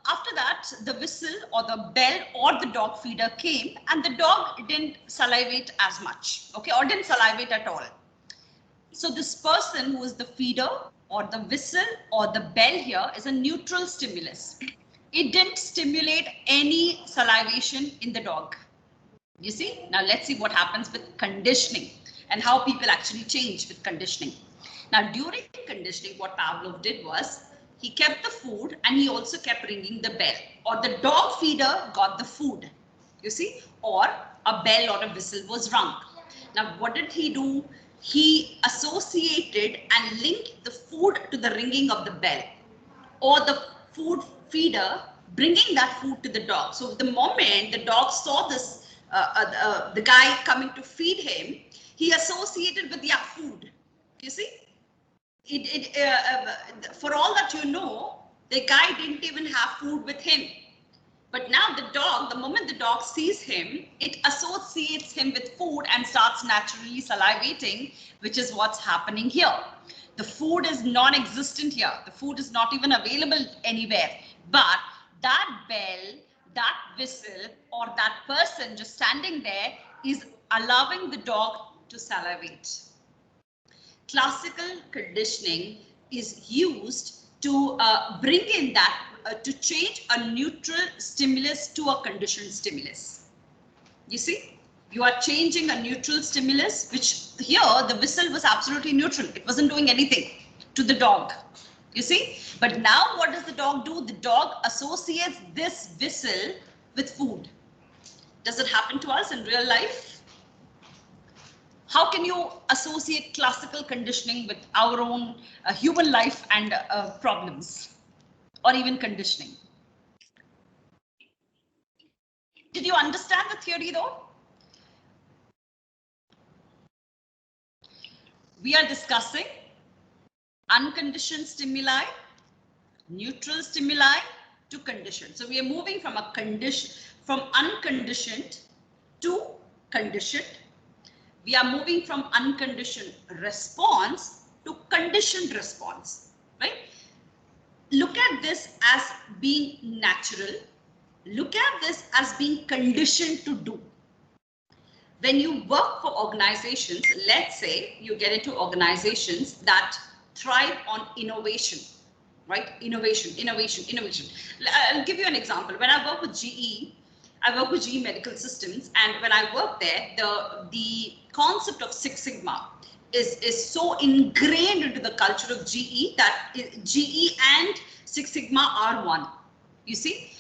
After that, the whistle or the bell or the dog feeder came, and the dog didn't salivate as much, okay, or didn't salivate at all. So this person who is the feeder or the whistle or the bell here is a neutral stimulus. It didn't stimulate any salivation in the dog. You see, now let's see what happens with conditioning and how people actually change with conditioning. Now during conditioning, what Pavlov did was, he kept the food and he also kept ringing the bell, or the dog feeder got the food, you see, or a bell or a whistle was rung. Now, what did he do? He associated and linked the food to the ringing of the bell, or the food feeder bringing that food to the dog. So the moment the dog saw this the guy coming to feed him, he associated with food. You see, for all that you know, the guy didn't even have food with him. But now the dog, the moment the dog sees him, it associates him with food and starts naturally salivating, which is what's happening here. The food is non-existent here. The food is not even available anywhere. But that bell, that whistle, or that person just standing there is allowing the dog to salivate. Classical conditioning is used to bring in that, to change a neutral stimulus to a conditioned stimulus. You see, you are changing a neutral stimulus, which here the whistle was absolutely neutral. It wasn't doing anything to the dog. You see, but now what does the dog do? The dog associates this whistle with food. Does it happen to us in real life? How can you associate classical conditioning with our own human life and problems, or even conditioning? Did you understand the theory though? We are discussing unconditioned stimuli, neutral stimuli to conditioned. So we are moving from from unconditioned to conditioned. We are moving from unconditioned response to conditioned response, right? Look at this as being natural. Look at this as being conditioned to do. When you work for organizations, let's say you get into organizations that thrive on innovation, right? Innovation. I'll give you an example. When I work with GE, I work with GE Medical Systems, and when I work there, the concept of Six Sigma is so ingrained into the culture of GE that GE and Six Sigma are one. You see?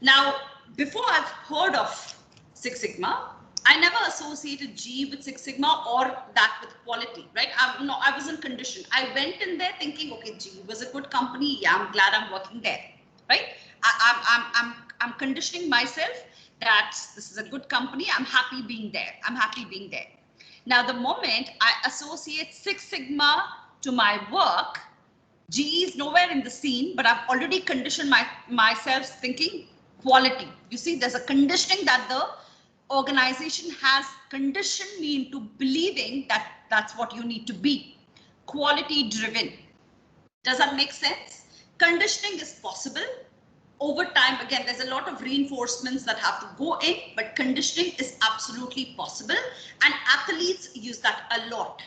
Now, before I've heard of Six Sigma, I never associated GE with Six Sigma or that with quality, right? I wasn't conditioned. I went in there thinking, okay, GE was a good company. Yeah, I'm glad I'm working there, right? I'm conditioning myself that this is a good company. I'm happy being there. Now, the moment I associate Six Sigma to my work, GE is nowhere in the scene, but I've already conditioned myself thinking quality. You see, there's a conditioning that the organization has conditioned me into believing that that's what you need to be. Quality driven. Does that make sense? Conditioning is possible. Over time, again, there's a lot of reinforcements that have to go in, but conditioning is absolutely possible. And athletes use that a lot.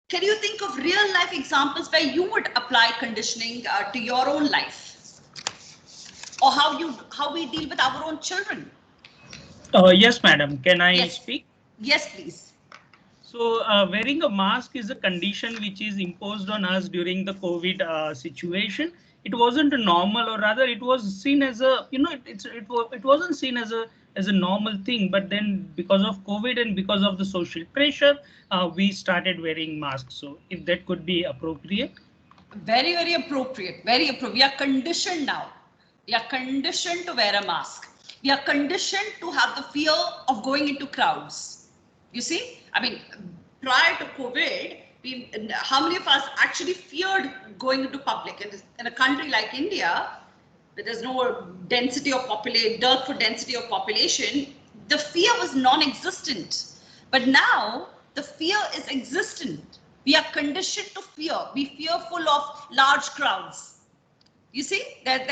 Can you think of real life examples where you would apply conditioning to your own life? Or how we deal with our own children? Yes, madam. Can I speak? Yes, please. So wearing a mask is a condition which is imposed on us during the COVID situation. It wasn't a normal, or rather it was seen as a, it wasn't seen as a normal thing. But then because of COVID and because of the social pressure, we started wearing masks. So if that could be appropriate. Very, very appropriate. Very appropriate. We are conditioned now. We are conditioned to wear a mask. We are conditioned to have the fear of going into crowds. You see, I mean, prior to COVID, how many of us actually feared going into public? In a country like India, where there's no density of population, dearth for density of population, the fear was non-existent. But now the fear is existent. We are conditioned to fear. Be fearful of large crowds. You see, that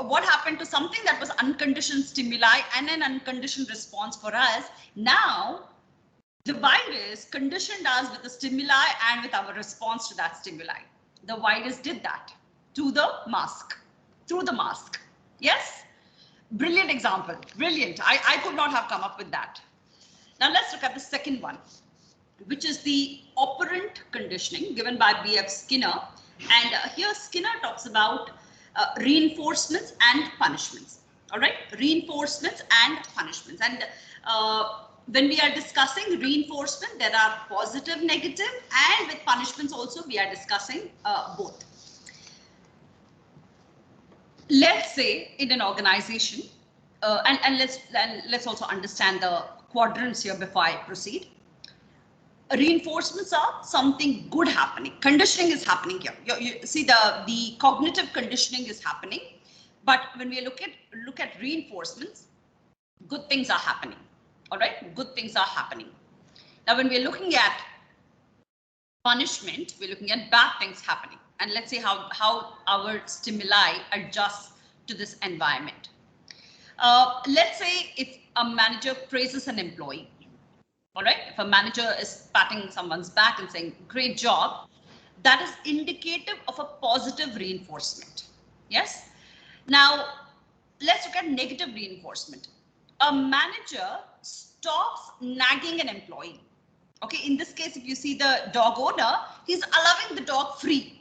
what happened to something that was unconditioned stimuli and an unconditioned response for us, now the virus conditioned us with the stimuli and with our response to that stimuli. The virus did that to the mask, through the mask. Yes? Brilliant example. Brilliant. I could not have come up with that. Now let's look at the second one, which is the operant conditioning given by B.F. Skinner. And here Skinner talks about reinforcements and punishments. All right, reinforcements and punishments. And when we are discussing reinforcement, there are positive, negative, and with punishments also we are discussing both. Let's say in an organization, and let's also understand the quadrants here before I proceed. Reinforcements are something good happening. Conditioning is happening here. You see the cognitive conditioning is happening, but when we look at reinforcements, good things are happening. All right, good things are happening. Now, when we're looking at punishment, we're looking at bad things happening. And let's see how our stimuli adjust to this environment. Let's say if a manager praises an employee, all right, if a manager is patting someone's back and saying, great job, that is indicative of a positive reinforcement. Yes. Now, let's look at negative reinforcement. A manager stops nagging an employee. Okay, in this case, if you see the dog owner, he's allowing the dog free.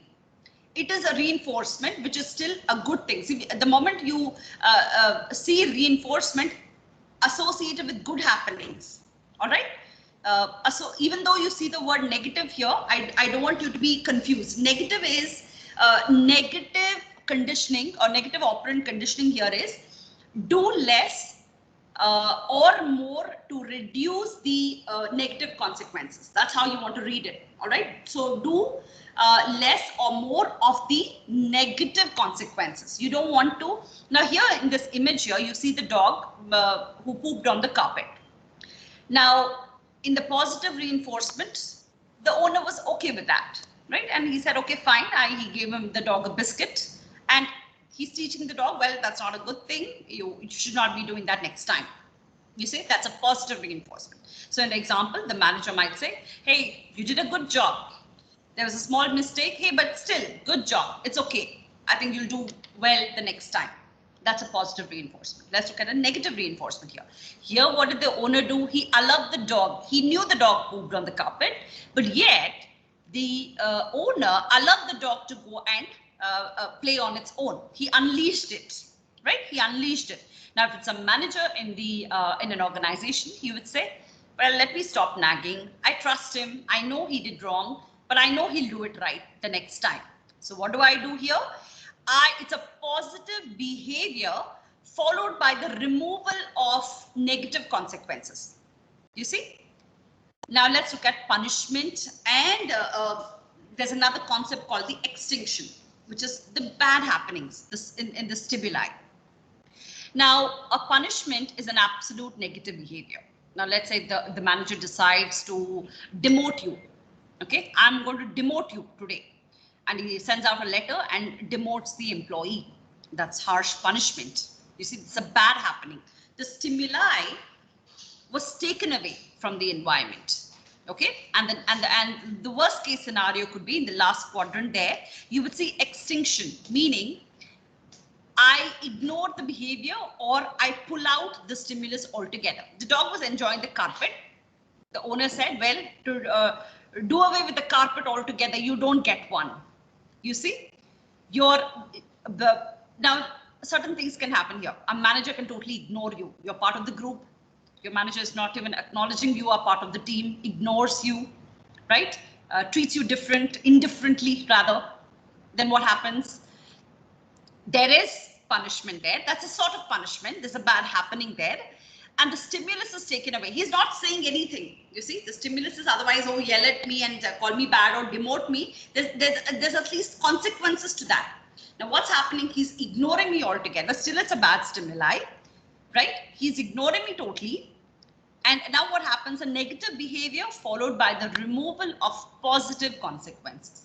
It is a reinforcement, which is still a good thing. See, the moment you see reinforcement associated with good happenings, all right? So even though you see the word negative here, I don't want you to be confused. Negative is negative conditioning, or negative operant conditioning here is do less or more to reduce the negative consequences. That's how you want to read it. All right. So do less or more of the negative consequences. You don't want to. Now here in this image here, you see the dog who pooped on the carpet. Now in the positive reinforcement, the owner was okay with that, right? And he said, okay, fine. He gave him the dog a biscuit, and he's teaching the dog, well, that's not a good thing. You should not be doing that next time. You see, that's a positive reinforcement. So in the example, the manager might say, hey, you did a good job. There was a small mistake. Hey, but still, good job. It's okay. I think you'll do well the next time. That's a positive reinforcement. Let's look at a negative reinforcement here. Here, what did the owner do? He allowed the dog. He knew the dog pooped on the carpet, but yet the owner allowed the dog to go and play on its own. He unleashed it, right? He unleashed it. Now, if it's a manager in an organization, he would say, well, let me stop nagging. I trust him. I know he did wrong, but I know he'll do it right the next time. So what do I do here? It's a positive behavior followed by the removal of negative consequences. You see? Now let's look at punishment, and there's another concept called the extinction, which is the bad happenings in the stimuli. Now, a punishment is an absolute negative behavior. Now, let's say the manager decides to demote you. Okay, I'm going to demote you today. And he sends out a letter and demotes the employee. That's harsh punishment. You see, it's a bad happening. The stimuli was taken away from the environment. Okay, and the worst case scenario could be in the last quadrant there. You would see extinction, meaning I ignore the behavior or I pull out the stimulus altogether. The dog was enjoying the carpet. The owner said, well, to do away with the carpet altogether, you don't get one. You see, now certain things can happen here. A manager can totally ignore you. You're part of the group. Your manager is not even acknowledging you are part of the team, ignores you, right? Treats you indifferently rather. Then what happens? There is punishment there. That's a sort of punishment. There's a bad happening there. And the stimulus is taken away. He's not saying anything. You see, the stimulus is otherwise, oh, yell at me and call me bad or demote me. There's at least consequences to that. Now, what's happening? He's ignoring me altogether. Still, it's a bad stimuli, right? He's ignoring me totally. And now what happens? A negative behavior followed by the removal of positive consequences.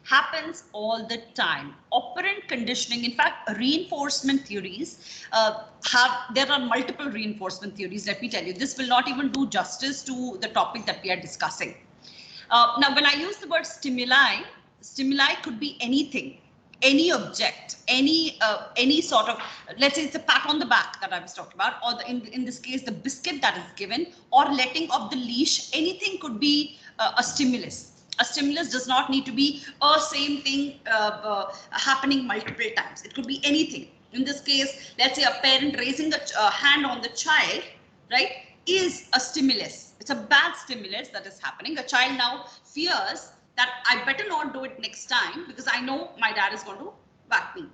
Happens all the time. Operant conditioning, in fact, reinforcement theories there are multiple reinforcement theories. Let me tell you, this will not even do justice to the topic that we are discussing. Now, when I use the word stimuli could be anything, any object, any sort of, let's say it's a pat on the back that I was talking about, or in this case, the biscuit that is given, or letting of the leash. Anything could be a stimulus. A stimulus does not need to be a same thing happening multiple times. It could be anything. In this case, let's say a parent raising a hand on the child, right, is a stimulus. It's a bad stimulus that is happening. A child now fears that I better not do it next time because I know my dad is going to whack me.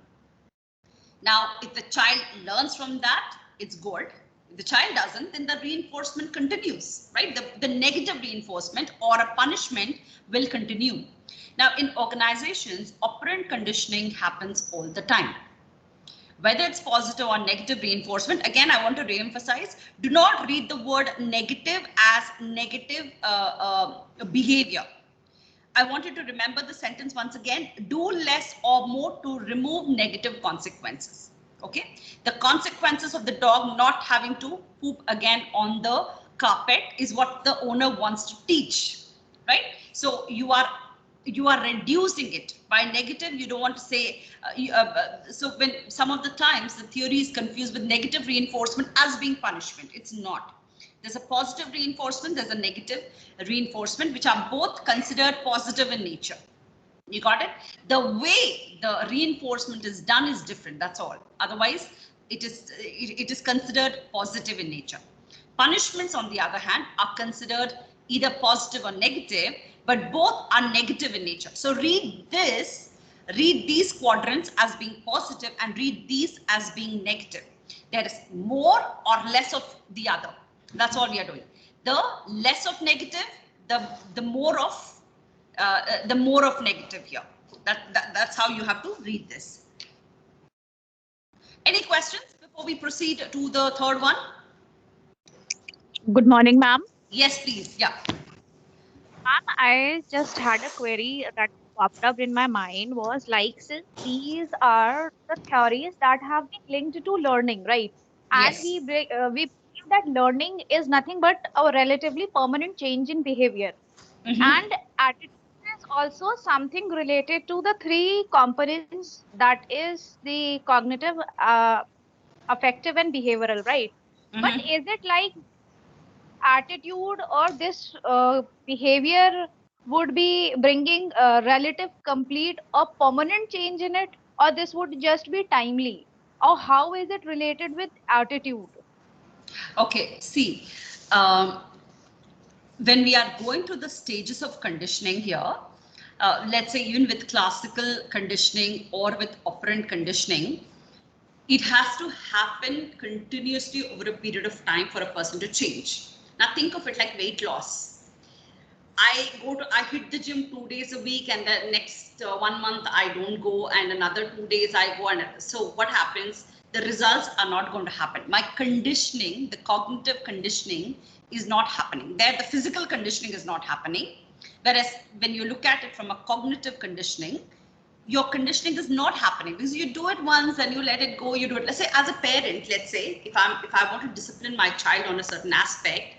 Now, if the child learns from that, it's good. If the child doesn't, then the reinforcement continues, right? The negative reinforcement or a punishment will continue. Now, in organizations, operant conditioning happens all the time. Whether it's positive or negative reinforcement, again, I want to re-emphasize, do not read the word negative as negative behavior. I want you to remember the sentence once again, do less or more to remove negative consequences. Okay, the consequences of the dog not having to poop again on the carpet is what the owner wants to teach, right? So you are reducing it. By negative, you don't want to say, so when some of the times the theory is confused with negative reinforcement as being punishment. It's not. There's a positive reinforcement, there's a negative reinforcement, which are both considered positive in nature. You got it? The way the reinforcement is done is different, that's all. Otherwise, it is considered positive in nature. Punishments, on the other hand, are considered either positive or negative, but both are negative in nature. So read these quadrants as being positive and read these as being negative. There is more or less of the other. That's all we are doing. The less of negative, the more of negative here. That's how you have to read this. Any questions before we proceed to the third one? Good morning, ma'am. Yes, please. Yeah. Ma'am, I just had a query that popped up in my mind was like, since these are the theories that have been linked to learning, right? And Yes. we believe that learning is nothing but a relatively permanent change in behavior. And attitude is also something related to the three components, that is the cognitive, affective, and behavioral, right? But is it like attitude or this behavior would be bringing a relative, complete, or permanent change in it, or this would just be timely, or how is it related with attitude? Okay, see, when we are going through the stages of conditioning here, let's say even with classical conditioning or with operant conditioning, it has to happen continuously over a period of time for a person to change. Now think of it like weight loss. I hit the gym 2 days a week, and the next 1 month I don't go, and another 2 days I go, and so what happens? The results are not going to happen. My conditioning, the cognitive conditioning, is not happening. There, the physical conditioning is not happening. Whereas when you look at it from a cognitive conditioning, your conditioning is not happening because you do it once and you let it go. You do it. Let's say as a parent, let's say if I want to discipline my child on a certain aspect,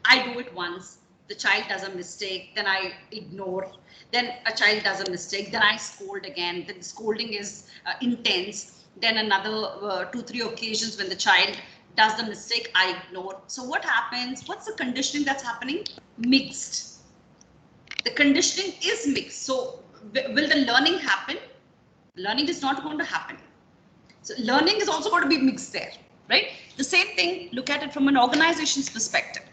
I do it once. The child does a mistake, then I ignore. Then a child does a mistake, then I scold again. Then the scolding is intense. Then another 2-3 occasions when the child does the mistake, I ignore. So what happens? What's the conditioning that's happening? Mixed. The conditioning is mixed. So will the learning happen? Learning is not going to happen. So learning is also going to be mixed there, right? The same thing, look at it from an organization's perspective.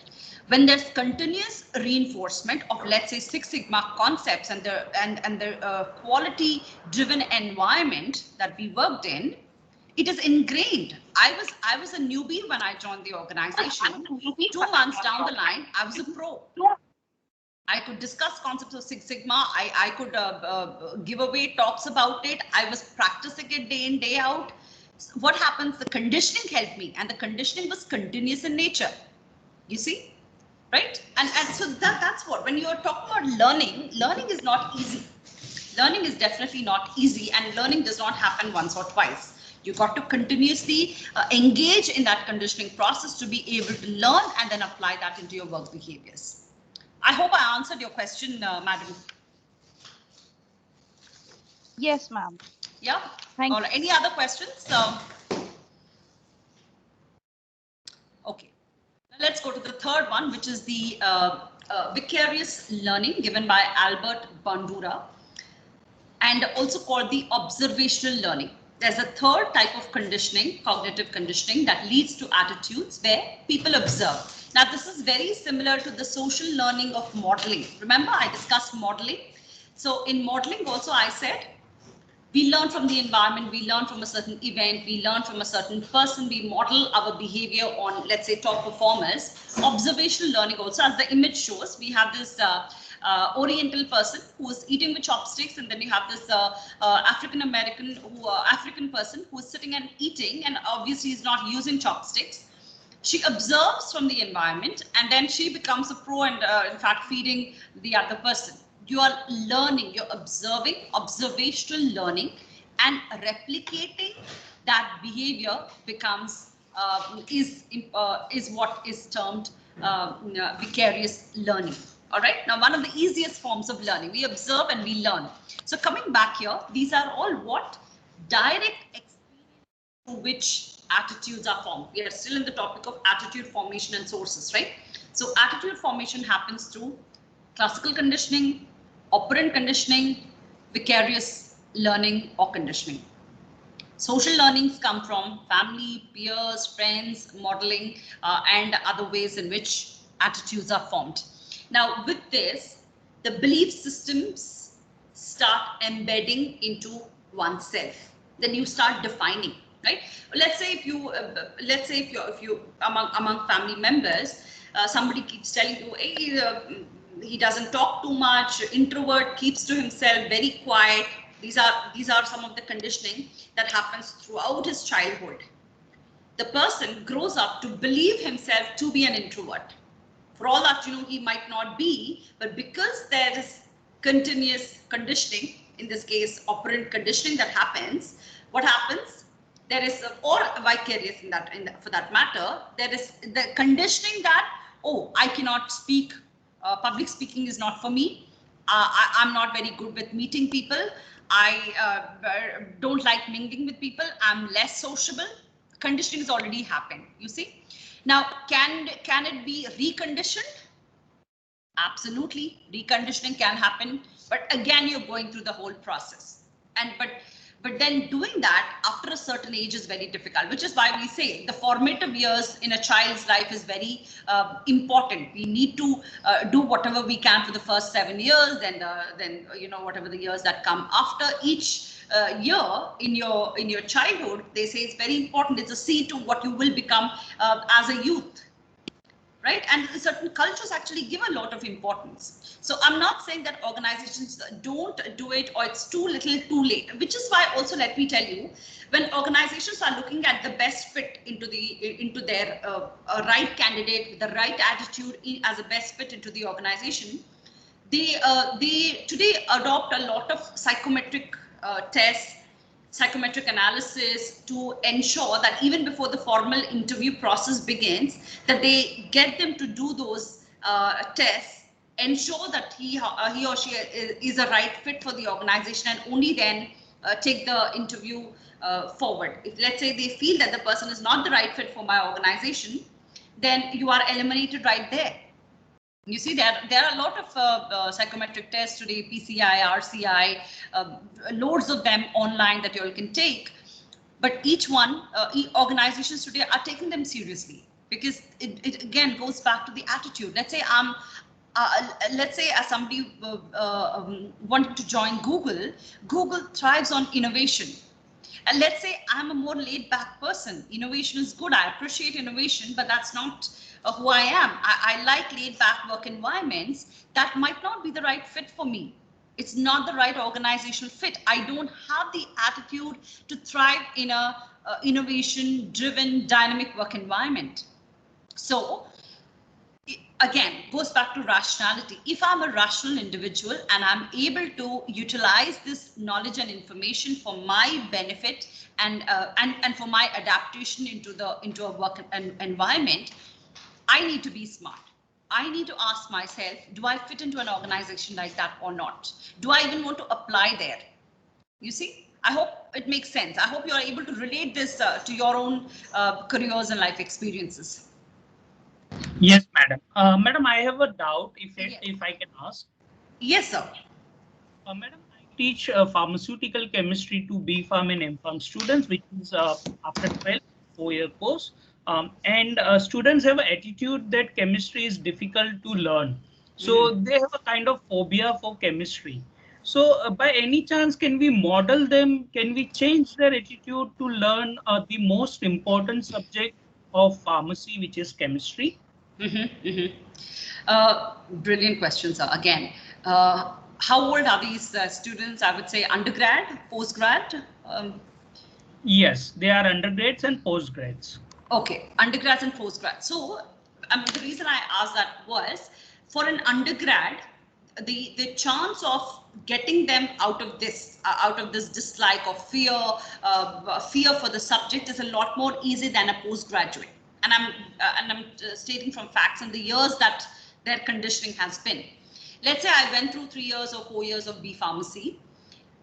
When there's continuous reinforcement of, let's say, Six Sigma concepts and the quality driven environment that we worked in, it is ingrained. I was a newbie when I joined the organization. 2 months down the line, I was a pro. I could discuss concepts of Six Sigma. I could give away talks about it. I was practicing it day in, day out. So what happens? The conditioning helped me, and the conditioning was continuous in nature. You see? Right? And so that's what, when you're talking about learning is not easy. Learning is definitely not easy, and learning does not happen once or twice. You got to continuously engage in that conditioning process to be able to learn and then apply that into your work behaviors. I hope I answered your question, madam. Yes, ma'am. Yeah. Thank you. All right. Any other questions? Okay. Let's go to the third one, which is the vicarious learning given by Albert Bandura, and also called the observational learning. There's a third type of conditioning, cognitive conditioning, that leads to attitudes where people observe. Now, this is very similar to the social learning of modeling. Remember, I discussed modeling. So in modeling also, I said We learn from the environment, we learn from a certain event, we learn from a certain person, we model our behavior on, let's say, top performers. Observational learning also, as the image shows, we have this Oriental person who is eating with chopsticks, and then you have this African person who is sitting and eating, and obviously is not using chopsticks. She observes from the environment, and then she becomes a pro and in fact feeding the other person. You are learning, you're observing, observational learning, and replicating that behavior becomes is what is termed vicarious learning. All right. Now, one of the easiest forms of learning, we observe and we learn. So coming back here, these are all what? Direct experience through which attitudes are formed. We are still in the topic of attitude formation and sources, right? So attitude formation happens through classical conditioning, operant conditioning, vicarious learning or conditioning. Social learnings come from family, peers, friends, modeling, and other ways in which attitudes are formed. Now, with this, the belief systems start embedding into oneself. Then you start defining, right? Let's say if you among family members, somebody keeps telling you, hey, he doesn't talk too much, introvert, keeps to himself, very quiet. These are some of the conditioning that happens throughout his childhood. The person grows up to believe himself to be an introvert. For all that, he might not be, but because there is continuous conditioning, in this case, operant conditioning that happens, what happens? There is, or vicarious for that matter, there is the conditioning that, oh, I cannot speak. Public speaking is not for me. I'm not very good with meeting people. I don't like mingling with people. I'm less sociable. Conditioning has already happened, you see. Now, can it be reconditioned? Absolutely, reconditioning can happen. But again, you're going through the whole process. But then doing that after a certain age is very difficult, which is why we say the formative years in a child's life is very important. We need to do whatever we can for the first 7 years, then whatever the years that come after each year in your childhood. They say it's very important. It's a seed to what you will become as a youth. Right? And certain cultures actually give a lot of importance. So I'm not saying that organizations don't do it or it's too little too late, which is why also let me tell you, when organizations are looking at the best fit into their right candidate with the right attitude as a best fit into the organization, they today adopt a lot of psychometric tests, psychometric analysis to ensure that even before the formal interview process begins, that they get them to do those tests, ensure that he or she is a right fit for the organization, and only then take the interview forward. If let's say they feel that the person is not the right fit for my organization, then you are eliminated right there. You see, there are a lot of psychometric tests today, PCI, RCI, loads of them online that you all can take. But each one, organizations today are taking them seriously, because it again goes back to the attitude. Let's say as somebody wanting to join Google, Google thrives on innovation. And let's say I'm a more laid back person. Innovation is good. I appreciate innovation, but that's not who I am. I like laid back work environments. That might not be the right fit for me. It's not the right organizational fit. I don't have the attitude to thrive in a innovation driven dynamic work environment. So again, goes back to rationality. If I'm a rational individual and I'm able to utilize this knowledge and information for my benefit and for my adaptation into a work environment, I need to be smart. I need to ask myself, do I fit into an organization like that or not? Do I even want to apply there? You see, I hope it makes sense. I hope you are able to relate this to your own careers and life experiences. Yes, madam. Madam, I have a doubt if I can ask. Yes, sir. Madam, I teach pharmaceutical chemistry to B.Pharm and M.Pharm students, which is after 12, 4-year course. And students have an attitude that chemistry is difficult to learn. So they have a kind of phobia for chemistry. So by any chance, can we model them? Can we change their attitude to learn the most important subject of pharmacy, which is chemistry? Brilliant question, sir. Again, how old are these students? I would say undergrad, postgrad? Yes, they are undergrads and postgrads. Okay, undergrads and postgrads. So the reason I asked that was for an undergrad, the chance of getting them out of this dislike or fear for the subject is a lot more easy than a postgraduate. And I'm stating from facts and the years that their conditioning has been. Let's say I went through 3 years or 4 years of B pharmacy,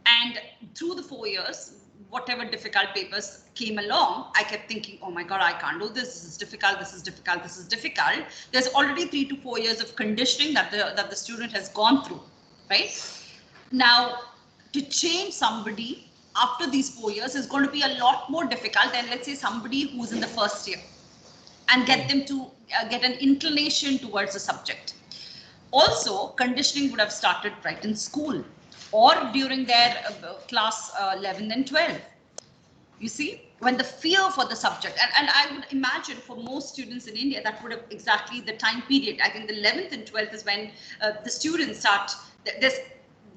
and through the 4 years, whatever difficult papers came along, I kept thinking, oh my God, I can't do this. This is difficult. This is difficult. This is difficult. There's already 3 to 4 years of conditioning that the student has gone through, right? Now, to change somebody after these 4 years is going to be a lot more difficult than, let's say, somebody who's in the first year, and get them to get an inclination towards the subject. Also, conditioning would have started right in school or during their class 11 and 12. You see, when the fear for the subject, and I would imagine for most students in India, that would have exactly the time period. I think the 11th and 12th is when the students start, there's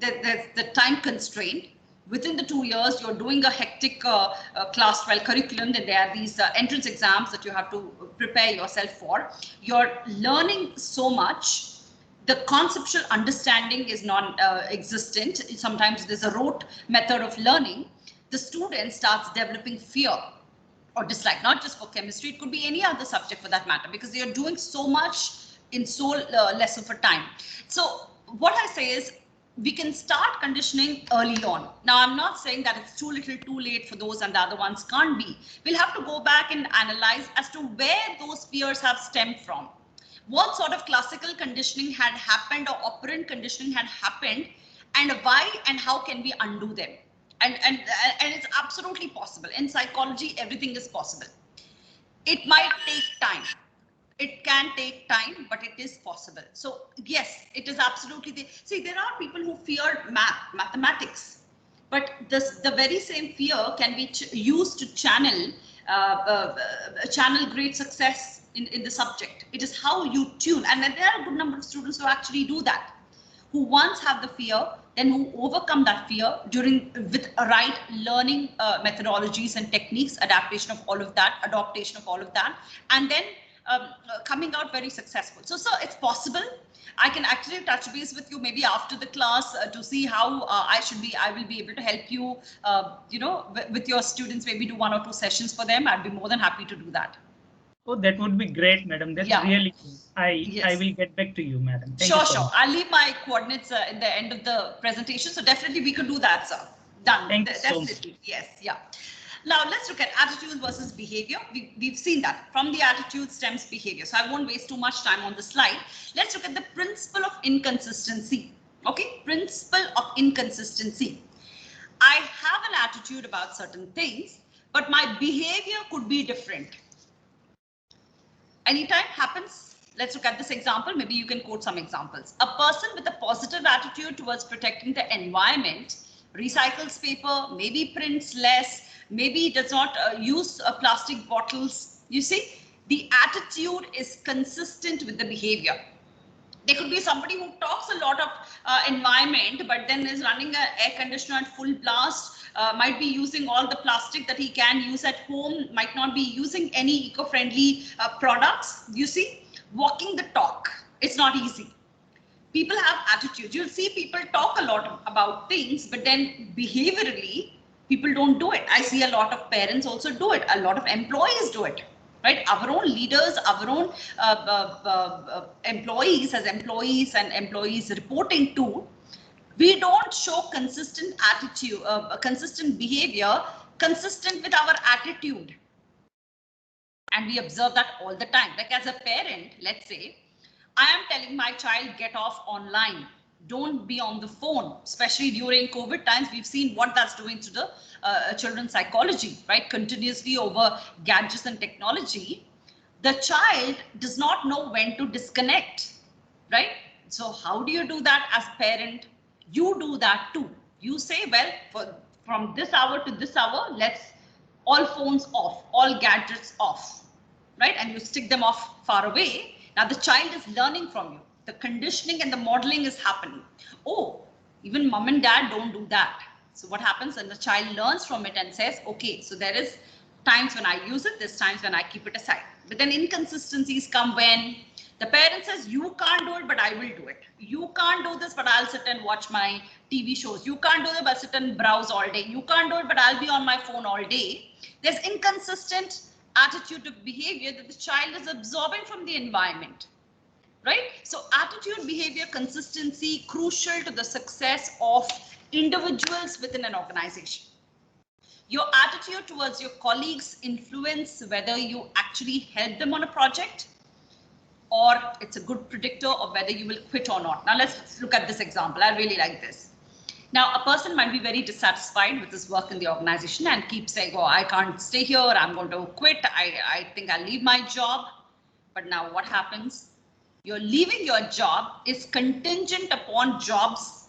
the time constraint. Within the 2 years, you're doing a hectic class 12 curriculum, then there are these entrance exams that you have to prepare yourself for. You're learning so much. The conceptual understanding is non-existent. Sometimes there's a rote method of learning. The student starts developing fear or dislike, not just for chemistry, it could be any other subject for that matter, because you're doing so much in so less of a time. So what I say is, we can start conditioning early on. Now, I'm not saying that it's too little, too late for those and the other ones can't be. We'll have to go back and analyze as to where those fears have stemmed from. What sort of classical conditioning had happened or operant conditioning had happened, and why and how can we undo them? And it's absolutely possible. In psychology, everything is possible. It might take time. It can take time, but it is possible. So yes, it is absolutely. See, there are people who fear mathematics, but the very same fear can be used to channel great success in the subject. It is how you tune, and there are a good number of students who actually do that, who once have the fear, then who overcome that fear with right learning methodologies and techniques, adaptation of all of that, and then coming out very successful. So it's possible. I can actually touch base with you maybe after the class to see how I will be able to help you, with your students, maybe do 1 or 2 sessions for them. I'd be more than happy to do that. Oh, that would be great, madam. That's really good. I will get back to you, madam. Thank you so much. I'll leave my coordinates in the end of the presentation. So definitely we could do that, sir. Done. Thank you so much. Yes, yeah. Now let's look at attitude versus behavior. We've seen that from the attitude stems behavior. So I won't waste too much time on the slide. Let's look at the principle of inconsistency. Okay, principle of inconsistency. I have an attitude about certain things, but my behavior could be different. Anytime happens. Let's look at this example. Maybe you can quote some examples. A person with a positive attitude towards protecting the environment recycles paper, maybe prints less, maybe does not use plastic bottles. You see, the attitude is consistent with the behavior. There could be somebody who talks a lot of environment, but then is running an air conditioner at full blast, might be using all the plastic that he can use at home, might not be using any eco-friendly products. You see, walking the talk, it's not easy. People have attitudes. You'll see people talk a lot about things, but then behaviorally, people don't do it. I see a lot of parents also do it. A lot of employees do it, right? Our own leaders, our own employees as employees and employees reporting to, we don't show consistent attitude, consistent behavior, consistent with our attitude. And we observe that all the time. Like as a parent, let's say, I am telling my child, get off online. Don't be on the phone, especially during COVID times. We've seen what that's doing to the children's psychology, right? Continuously over gadgets and technology. The child does not know when to disconnect, right? So how do you do that as a parent? You do that too. You say, well, from this hour to this hour, let's all phones off, all gadgets off, right? And you stick them off far away. Now the child is learning from you. The conditioning and the modeling is happening. Oh, even mom and dad don't do that. So what happens? And the child learns from it and says, okay, so there is times when I use it, there's times when I keep it aside. But then inconsistencies come when the parent says, you can't do it, but I will do it. You can't do this, but I'll sit and watch my TV shows. You can't do it, but I'll sit and browse all day. You can't do it, but I'll be on my phone all day. There's inconsistent attitude of behavior that the child is absorbing from the environment, right? So attitude, behavior, consistency, crucial to the success of individuals within an organization. Your attitude towards your colleagues influence whether you actually help them on a project, or it's a good predictor of whether you will quit or not. Now let's look at this example. I really like this. Now a person might be very dissatisfied with his work in the organization and keep saying, oh, I can't stay here, I'm going to quit, I think I'll leave my job. But now what happens? You're leaving your job is contingent upon jobs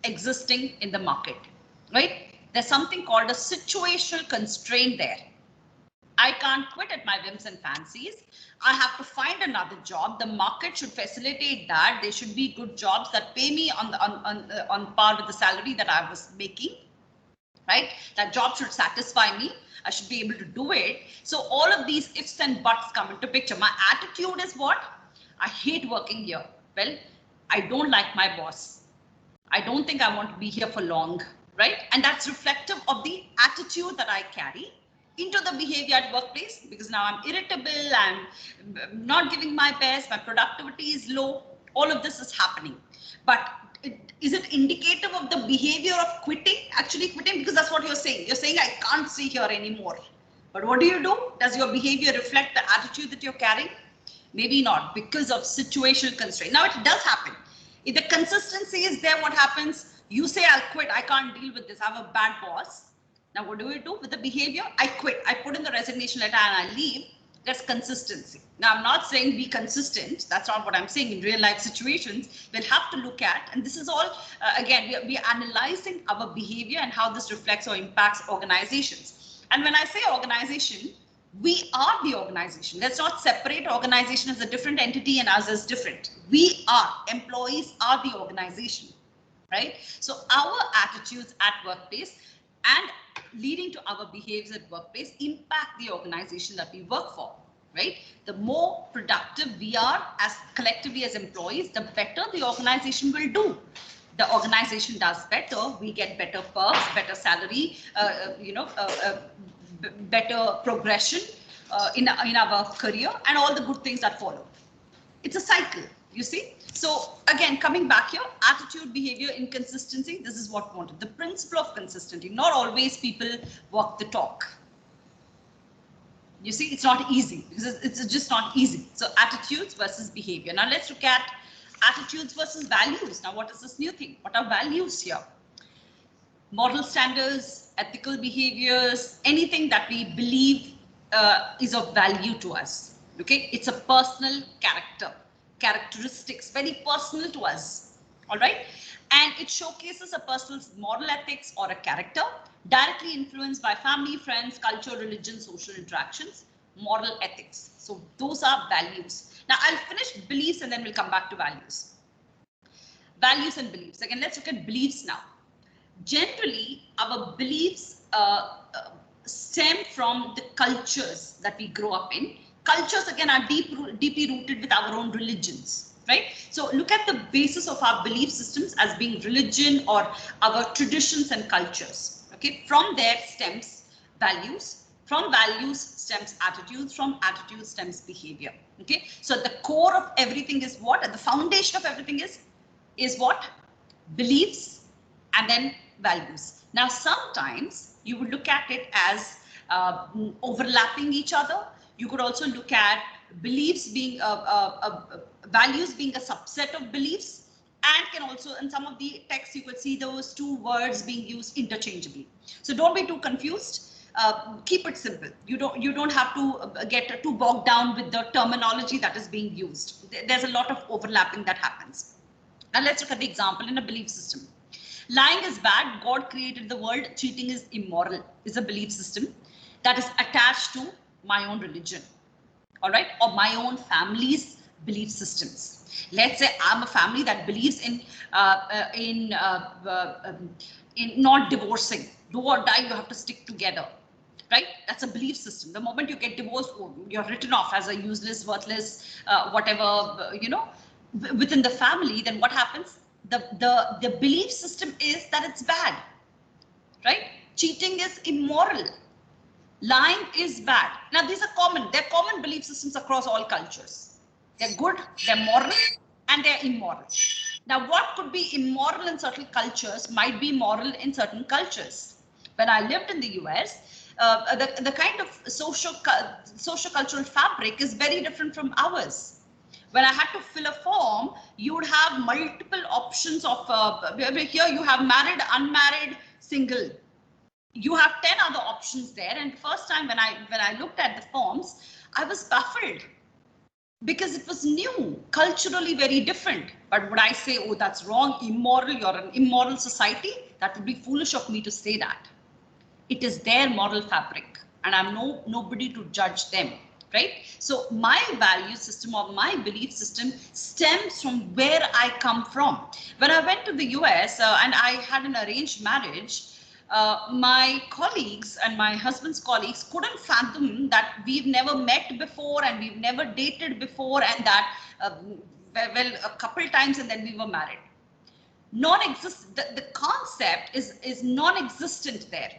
existing in the market, right? There's something called a situational constraint there. I can't quit at my whims and fancies. I have to find another job. The market should facilitate that. There should be good jobs that pay me on par with the salary that I was making, right? That job should satisfy me. I should be able to do it. So all of these ifs and buts come into picture. My attitude is what? I hate working here. Well, I don't like my boss. I don't think I want to be here for long, right? And that's reflective of the attitude that I carry into the behavior at workplace, because now I'm irritable, I'm not giving my best, my productivity is low. All of this is happening. But is it indicative of the behavior of quitting, actually quitting? Because that's what you're saying. You're saying, I can't stay here anymore. But what do? Does your behavior reflect the attitude that you're carrying? Maybe not, because of situational constraint. Now it does happen. If the consistency is there, what happens? You say, I'll quit, I can't deal with this, I have a bad boss. Now, what do we do with the behavior? I quit. I put in the resignation letter and I leave. That's consistency. Now, I'm not saying be consistent. That's not what I'm saying. In real life situations, we'll have to look at, and this is all, again, we are analyzing our behavior and how this reflects or impacts organizations. And when I say organization, we are the organization. Let's not separate organization as a different entity and us as different. We are, employees are the organization, right? So our attitudes at workplace and leading to our behaviors at workplace impact the organization that we work for, right? The more productive we are as collectively as employees, the better the organization will do. The organization does better, we get better perks, better salary, better progression in our career, and all the good things that follow. It's a cycle, you see. So again, coming back here, attitude, behavior, inconsistency, this is what we wanted. The principle of consistency. Not always people walk the talk. You see, it's not easy, because it's just not easy. So attitudes versus behavior. Now let's look at attitudes versus values. Now what is this new thing? What are values here? Moral standards, ethical behaviors, anything that we believe is of value to us. Okay, it's a personal characteristics, very personal to us. All right, and it showcases a person's moral ethics or a character directly influenced by family, friends, culture, religion, social interactions. Moral ethics. So those are values. Now I'll finish beliefs and then we'll come back to values. Values and beliefs. Again, let's look at beliefs now. Generally, our beliefs stem from the cultures that we grow up in. Cultures, again, are deeply rooted with our own religions, right? So look at the basis of our belief systems as being religion or our traditions and cultures, okay? From there stems values. From values stems attitudes. From attitudes stems behavior, okay? So the core of everything is what? And the foundation of everything is what? Beliefs and then values. Now, sometimes you would look at it as overlapping each other. You could also look at beliefs being values being a subset of beliefs, and can also, in some of the texts, you could see those two words being used interchangeably. So don't be too confused. Keep it simple. You don't have to get too bogged down with the terminology that is being used. There's a lot of overlapping that happens. Now let's look at the example in a belief system. Lying is bad. God created the world. Cheating is immoral. Is a belief system that is attached to my own religion, all right, or my own family's belief systems. Let's say I'm a family that believes in not divorcing. Do or die, you have to stick together, right? That's a belief system. The moment you get divorced, you're written off as a useless, worthless, whatever, within the family. Then what happens? The belief system is that it's bad, right? Cheating is immoral. Lying is bad. Now they're common belief systems across all cultures. They're good, they're moral, and they're immoral. Now what could be immoral in certain cultures might be moral in certain cultures. When I lived in the US, the kind of socio-cultural fabric is very different from ours. When I had to fill a form, you would have multiple options of, here you have married, unmarried, single. You have 10 other options there. And first time when I looked at the forms, I was baffled because it was new, culturally very different. But would I say, oh, that's wrong, immoral, you're an immoral society? That would be foolish of me to say that. It is their moral fabric and I'm nobody to judge them. Right? So my value system or my belief system stems from where I come from. When I went to the US and I had an arranged marriage, my colleagues and my husband's colleagues couldn't fathom that we've never met before and we've never dated before, and that, well, a couple times and then we were married. Non-existent, the concept is non-existent there.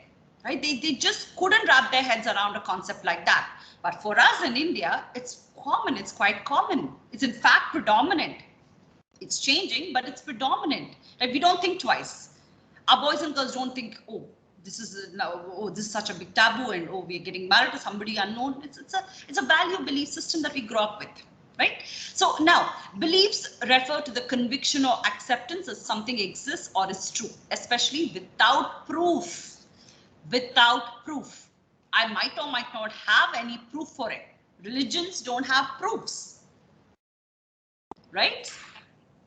Right? They just couldn't wrap their heads around a concept like that. But for us in India, it's common. It's quite common. It's in fact predominant. It's changing, but it's predominant. Right? We don't think twice. Our boys and girls don't think, oh, this is such a big taboo, and oh, we're getting married to somebody unknown. It's a value belief system that we grow up with. Right? So now, beliefs refer to the conviction or acceptance as something exists or is true, especially without proof. Without proof. I might or might not have any proof for it. Religions don't have proofs, right?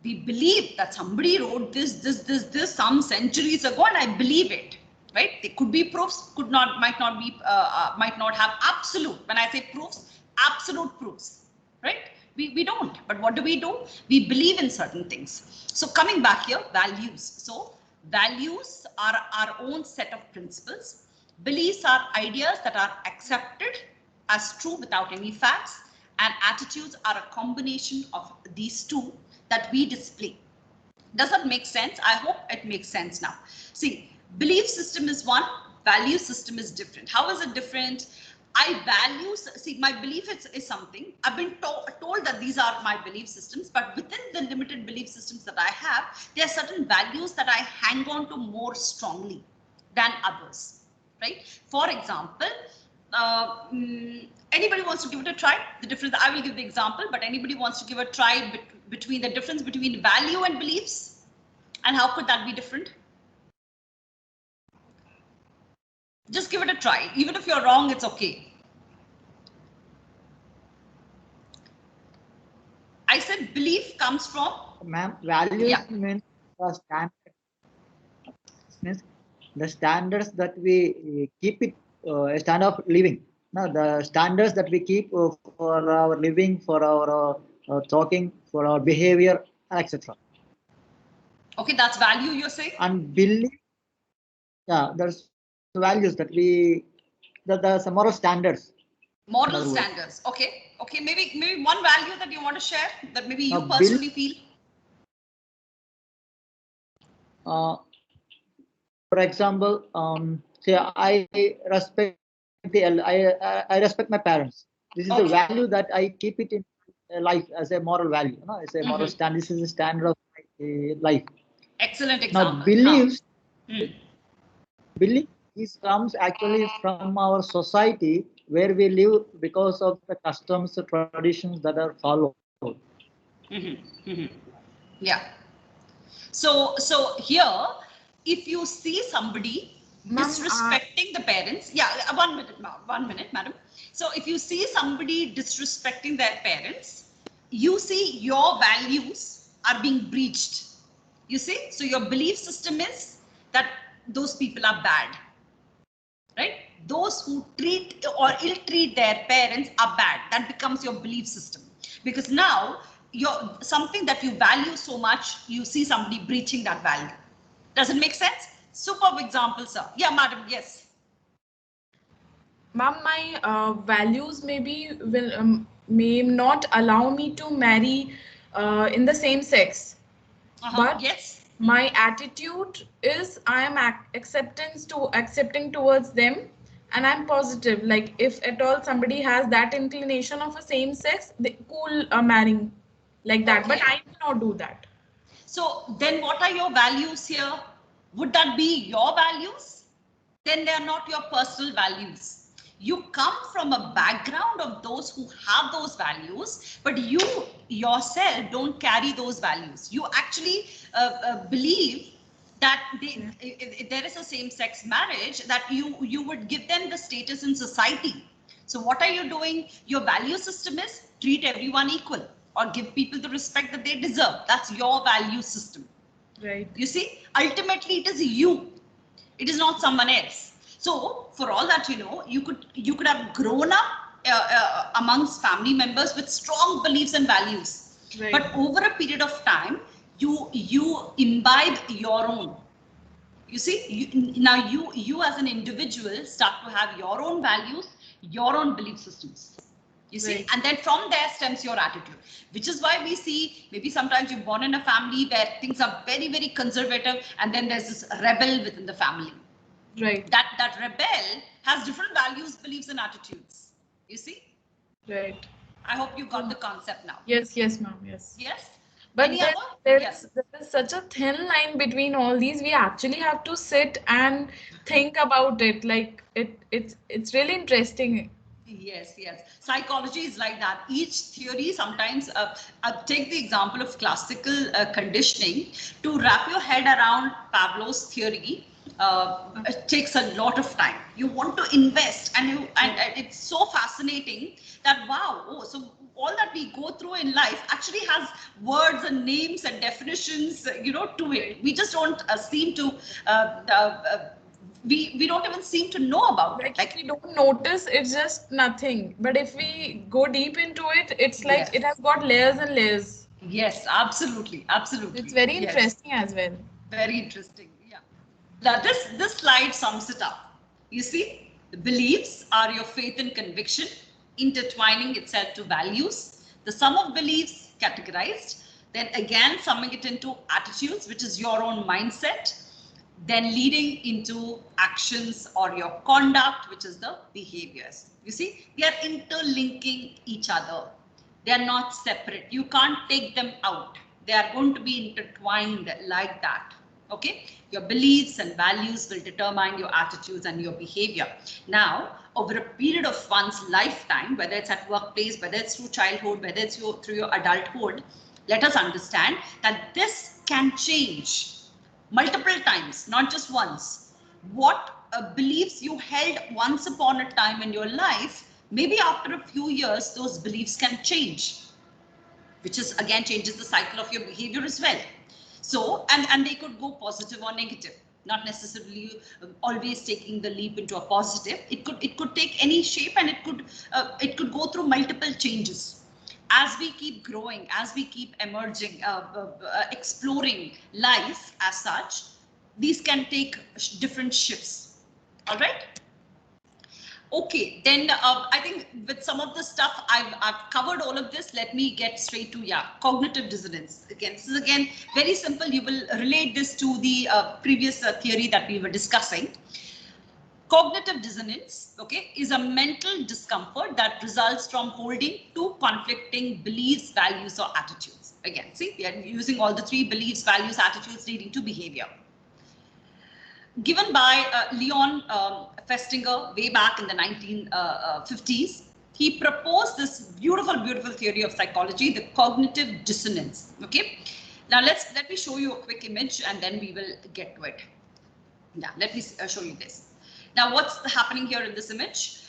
We believe that somebody wrote this some centuries ago, and I believe it, right? There could be proofs, might not have absolute. When I say proofs, absolute proofs, right? We don't. But what do? We believe in certain things. So coming back here, values. So values are our own set of principles. Beliefs are ideas that are accepted as true without any facts, and attitudes are a combination of these two that we display. Does that make sense? I hope it makes sense now. See, belief system is one, value system is different. How is it different? My belief is something. I've been told that these are my belief systems, but within the limited belief systems that I have, there are certain values that I hang on to more strongly than others. Right? For example, anybody wants to give it a try? The difference, I will give the example, but anybody wants to give a try between the difference between value and beliefs? And how could that be different? Just give it a try. Even if you're wrong, it's okay. I said belief comes from? Ma'am, values means the standard. Means the standards that we keep it a standard of living. No, the standards that we keep for our living, for our talking, for our behavior, etc. Okay, that's value you're saying? And belief, yeah, there's values that there's some moral standards. Moral standards. Okay. Okay. Maybe one value that you want to share that maybe you personally feel. For example, say I respect I respect my parents. This is a value that I keep it in life as a moral value. You know, as a moral stand. This is a standard of life. Excellent example. Now, beliefs. Belief comes actually from our society where we live because of the customs, the traditions that are followed. Yeah. So here, if you see somebody disrespecting the parents, yeah, 1 minute, madam. So if you see somebody disrespecting their parents, you see your values are being breached. You see, so your belief system is that those people are bad, right? Those who treat or ill-treat their parents are bad. That becomes your belief system, because now you're something that you value so much, you see somebody breaching that value. Does it make sense? Superb example, sir. Yeah, madam. Yes. Ma'am, my values may not allow me to marry in the same sex, but yes, my attitude is I am accepting towards them, and I'm positive. Like if at all somebody has that inclination of a same sex, they cool marrying like that. But I will not do that. So then what are your values here? Would that be your values? Then they are not your personal values. You come from a background of those who have those values, but you yourself don't carry those values. You actually believe that if there is a same-sex marriage, that you would give them the status in society. So what are you doing? Your value system is treat everyone equal or give people the respect that they deserve. That's your value system. Right. You see, ultimately it is you. It is not someone else. So for all that you could have grown up amongst family members with strong beliefs and values. Right. But over a period of time, you imbibe your own. You see, now you as an individual start to have your own values, your own belief systems. You see, right. And then from there stems your attitude, which is why we see maybe sometimes you're born in a family where things are very, very conservative, and then there's this rebel within the family. Right. That rebel has different values, beliefs, and attitudes. You see? Right. I hope you got the concept now. Yes, ma'am. Yes. Yes. But there is such a thin line between all these. We actually have to sit and think about it. Like it's really interesting. Yes. Psychology is like that. Each theory sometimes, take the example of classical conditioning. To wrap your head around Pavlov's theory, it takes a lot of time. You want to invest, and it's so fascinating that wow, so all that we go through in life actually has words and names and definitions, to it. We just don't seem to we don't even seem to know about it. Like we don't notice, it's just nothing. But if we go deep into it, it's like it has got layers and layers. Yes, absolutely. It's very interesting as well. Very interesting. Yeah. Now this slide sums it up. You see, the beliefs are your faith and conviction, intertwining itself to values. The sum of beliefs categorized, then again summing it into attitudes, which is your own mindset, then leading into actions or your conduct, which is the behaviors. You see, they are interlinking each other. They are not separate. You can't take them out. They are going to be intertwined like that. Okay, your beliefs and values will determine your attitudes and your behavior. Now, over a period of one's lifetime, whether it's at workplace, whether it's through childhood, whether it's through your adulthood, let us understand that this can change multiple times, not just once. What beliefs you held once upon a time in your life, maybe after a few years, those beliefs can change, which is again changes the cycle of your behavior as well. So, and they could go positive or negative, not necessarily always taking the leap into a positive. It could take any shape, and it could go through multiple changes. As we keep growing, as we keep emerging, exploring life as such, these can take different shifts. All right. Okay, then I think with some of the stuff I've covered all of this. Let me get straight to cognitive dissonance. Again, this is again very simple. You will relate this to the previous theory that we were discussing. Cognitive dissonance, okay, is a mental discomfort that results from holding two conflicting beliefs, values, or attitudes. Again, see, we are using all the three: beliefs, values, attitudes leading to behavior. Given by Leon Festinger way back in the 1950s, he proposed this beautiful, beautiful theory of psychology, the cognitive dissonance. Okay, now let me show you a quick image, and then we will get to it. Yeah, let me show you this. Now, what's happening here in this image?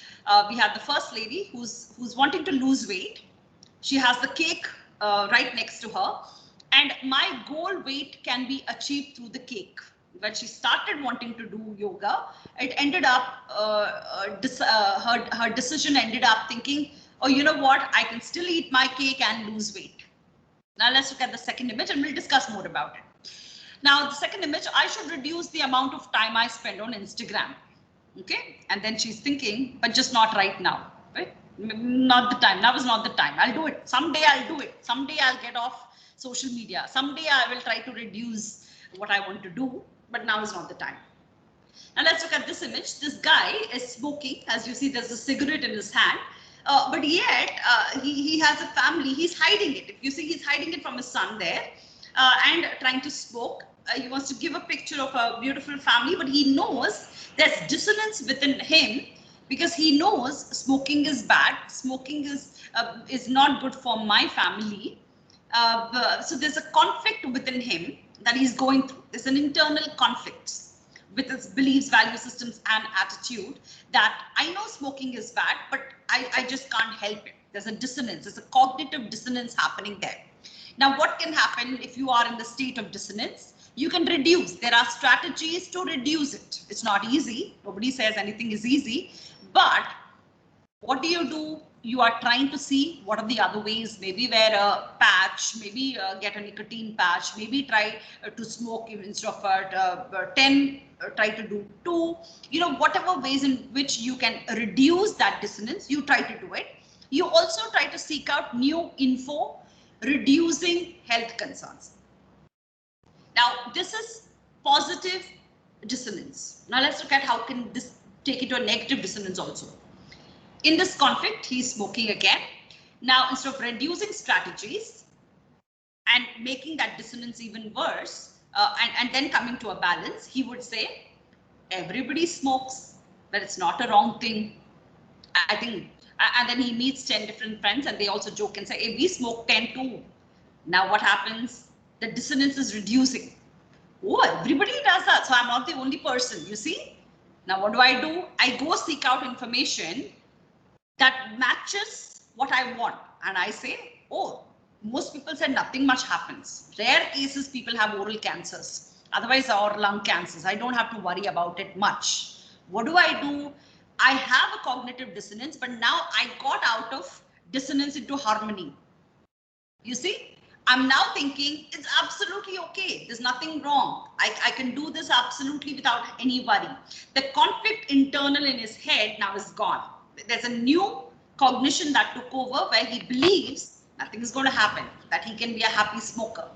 We have the first lady who's wanting to lose weight. She has the cake right next to her, And my goal weight can be achieved through the cake. When she started wanting to do yoga, it ended up, her decision ended up thinking, oh, you know what, I can still eat my cake and lose weight. Now let's look at the second image and we'll discuss more about it. Now, the second image, I should reduce the amount of time I spend on Instagram. Okay. And then she's thinking, but just not right now, right? Not the time. Now is not the time. I'll do it. Someday I'll do it. Someday I'll get off social media. Someday I will try to reduce what I want to do, but now is not the time. Now let's look at this image. This guy is smoking. As you see, there's a cigarette in his hand. But yet he has a family. He's hiding it. If you see, he's hiding it from his son there and trying to smoke. He wants to give a picture of a beautiful family, but he knows there's dissonance within him because he knows smoking is bad. Smoking is not good for my family. So there's a conflict within him that he's going through. There's an internal conflict with his beliefs, value systems, and attitude that I know smoking is bad, but I just can't help it. There's a dissonance. There's a cognitive dissonance happening there. Now, what can happen if you are in the state of dissonance? You can reduce. There are strategies to reduce it. It's not easy. Nobody says anything is easy. But what do? You are trying to see what are the other ways. Maybe wear a patch, maybe get a nicotine patch, maybe try to smoke instead of 10, try to do 2. You know, whatever ways in which you can reduce that dissonance, you try to do it. You also try to seek out new info, reducing health concerns. Now, this is positive dissonance. Now, let's look at how can this take it to a negative dissonance also. In this conflict, he's smoking again. Now, instead of reducing strategies and making that dissonance even worse, and then coming to a balance, he would say, everybody smokes, but it's not a wrong thing. I think, and then he meets 10 different friends and they also joke and say, hey, we smoke 10 too. Now what happens? The dissonance is reducing. Oh, everybody does that. So I'm not the only person, you see? Now what do? I go seek out information that matches what I want. And I say, oh, most people said nothing much happens. Rare cases people have oral cancers, otherwise or lung cancers. I don't have to worry about it much. What do? I have a cognitive dissonance, but now I got out of dissonance into harmony. You see, I'm now thinking it's absolutely okay. There's nothing wrong. I can do this absolutely without any worry. The conflict internal in his head now is gone. There's a new cognition that took over where he believes nothing is going to happen, that he can be a happy smoker.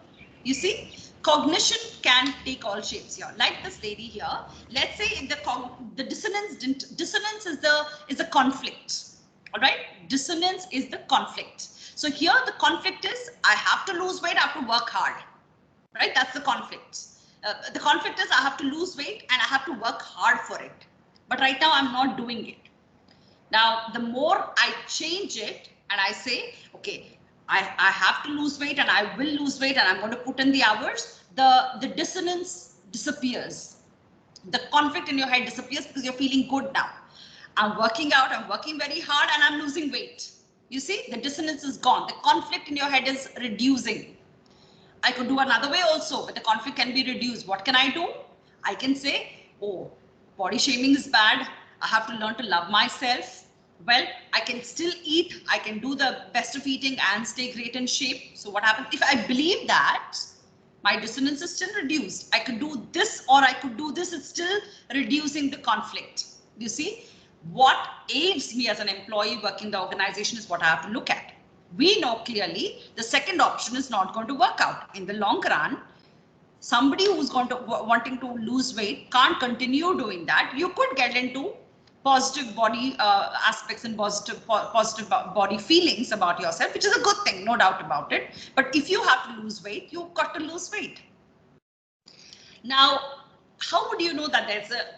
You see, cognition can take all shapes here. Like this lady here, let's say the dissonance is the conflict. All right, dissonance is the conflict. So here the conflict is I have to lose weight, I have to work hard. Right, that's the conflict. The conflict is I have to lose weight and I have to work hard for it. But right now I'm not doing it. Now, the more I change it and I say, okay, I have to lose weight and I will lose weight and I'm going to put in the hours, the dissonance disappears. The conflict in your head disappears because you're feeling good now. I'm working out, I'm working very hard and I'm losing weight. You see, the dissonance is gone. The conflict in your head is reducing. I could do another way also, but the conflict can be reduced. What can I do? I can say, oh, body shaming is bad. I have to learn to love myself. Well, I can still eat. I can do the best of eating and stay great in shape. So what happens if I believe that my dissonance is still reduced? I could do this or I could do this. It's still reducing the conflict. You see, what aids me as an employee working the organization is what I have to look at. We know clearly the second option is not going to work out. In the long run, somebody who's wanting to lose weight can't continue doing that. You could get into positive body aspects and positive body feelings about yourself, which is a good thing, no doubt about it. But if you have to lose weight, you've got to lose weight. Now, how would you know that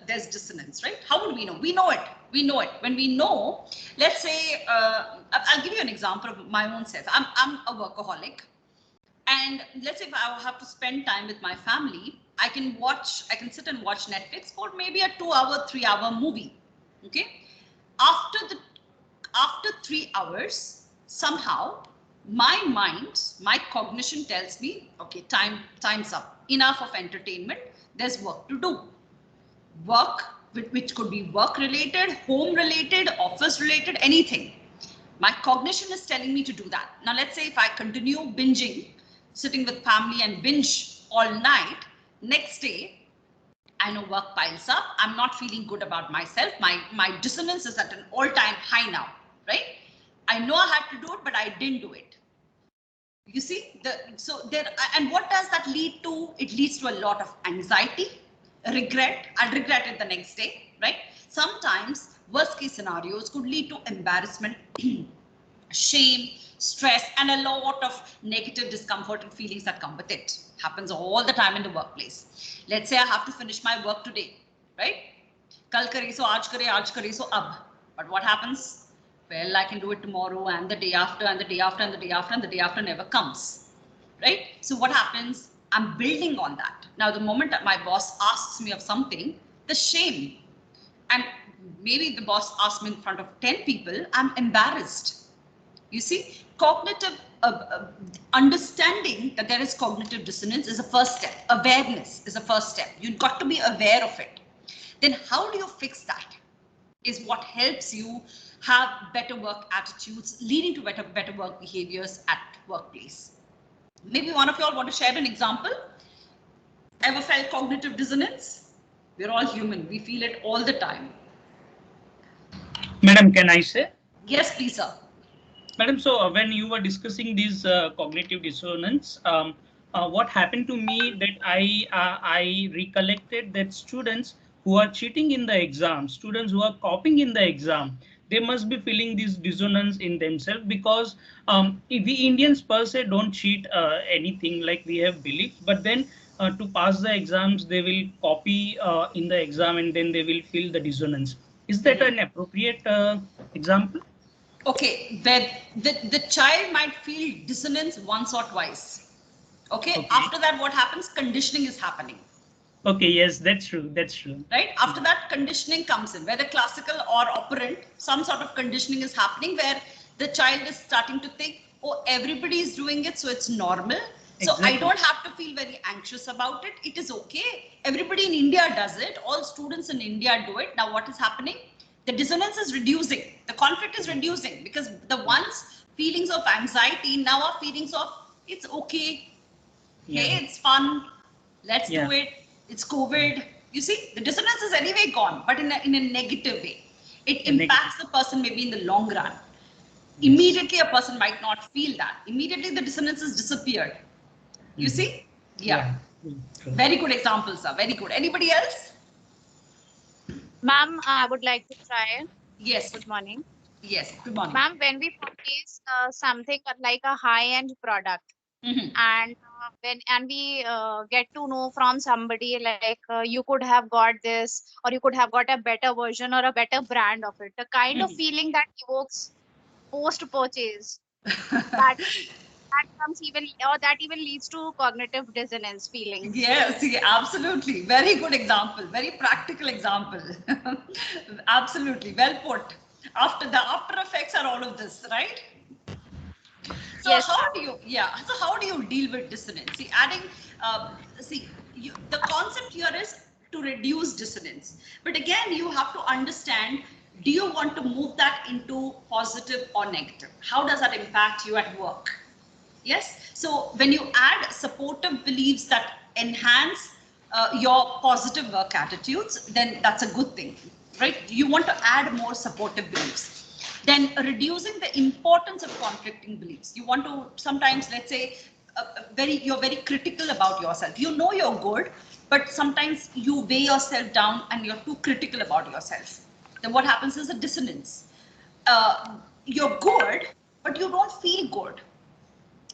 there's dissonance, right? How would we know? We know it. We know it. When we know, let's say, I'll give you an example of my own self. I'm a workaholic. And let's say if I have to spend time with my family, I can sit and watch Netflix for maybe a 2-hour, 3-hour movie. Okay. After 3 hours, somehow my mind, my cognition tells me, okay, time's up. Enough of entertainment. There's work to do. Work, which could be work related, home related, office related, anything. My cognition is telling me to do that. Now, let's say if I continue binging, sitting with family and binge all night, next day, I know work piles up. I'm not feeling good about myself. My dissonance is at an all-time high now, right? I know I had to do it, but I didn't do it. You see, and what does that lead to? It leads to a lot of anxiety, regret. I'll regret it the next day, right? Sometimes worst case scenarios could lead to embarrassment, shame, stress, and a lot of negative discomfort and feelings that come with it. Happens all the time in the workplace. Let's say I have to finish my work today, right? Kal kare so aaj kare so ab. But what happens? Well, I can do it tomorrow and the day after and the day after and the day after and the day after never comes, right? So what happens? I'm building on that. Now, the moment that my boss asks me of something, the shame, and maybe the boss asks me in front of 10 people, I'm embarrassed. You see, cognitive understanding that there is cognitive dissonance is a first step. Awareness is a first step. You've got to be aware of it. Then how do you fix that? Is what helps you have better work attitudes, leading to better work behaviors at workplace. Maybe one of you all want to share an example. Ever felt cognitive dissonance? We're all human. We feel it all the time. Madam, can I say? Yes, please, sir. Madam, so when you were discussing this cognitive dissonance, what happened to me that I recollected that students who are cheating in the exam, students who are copying in the exam, they must be feeling this dissonance in themselves, because we Indians per se don't cheat anything, like we have belief, but then to pass the exams, they will copy in the exam and then they will feel the dissonance. Is that an appropriate example? Okay, the child might feel dissonance once or twice. Okay, after that, what happens? Conditioning is happening. Okay, yes, that's true. That's true. Right. After that, conditioning comes in, whether classical or operant, some sort of conditioning is happening where the child is starting to think, oh, everybody is doing it, so it's normal. So I don't have to feel very anxious about it. It is okay. Everybody in India does it. All students in India do it. Now, what is happening? The dissonance is reducing. The conflict is reducing, because the once feelings of anxiety now are feelings of it's okay. Hey, it's fun. Let's do it. It's COVID. You see, the dissonance is anyway gone, but in a negative way. It impacts the person maybe in the long run. Yes. Immediately, a person might not feel that. Immediately, the dissonance has disappeared. You see? Yeah. Very good examples, sir. Very good. Anybody else? Ma'am, I would like to try. Yes. Good morning. Yes. Good morning. Ma'am, when we purchase something like a high-end product, and when we get to know from somebody like you could have got this, or you could have got a better version or a better brand of it, the kind of feeling that evokes post-purchase, that comes even, or that even leads to cognitive dissonance feelings. Yes, absolutely. Very good example. Very practical example. Absolutely. Well put. After the after effects are all of this, right? So yes. How do you deal with dissonance? See, adding, the concept here is to reduce dissonance. But again, you have to understand, do you want to move that into positive or negative? How does that impact you at work? Yes. So when you add supportive beliefs that enhance your positive work attitudes, then that's a good thing, right? You want to add more supportive beliefs. Then reducing the importance of conflicting beliefs. You want to sometimes, let's say, you're very critical about yourself. You know you're good, but sometimes you weigh yourself down and you're too critical about yourself. Then what happens is a dissonance. You're good, but you don't feel good.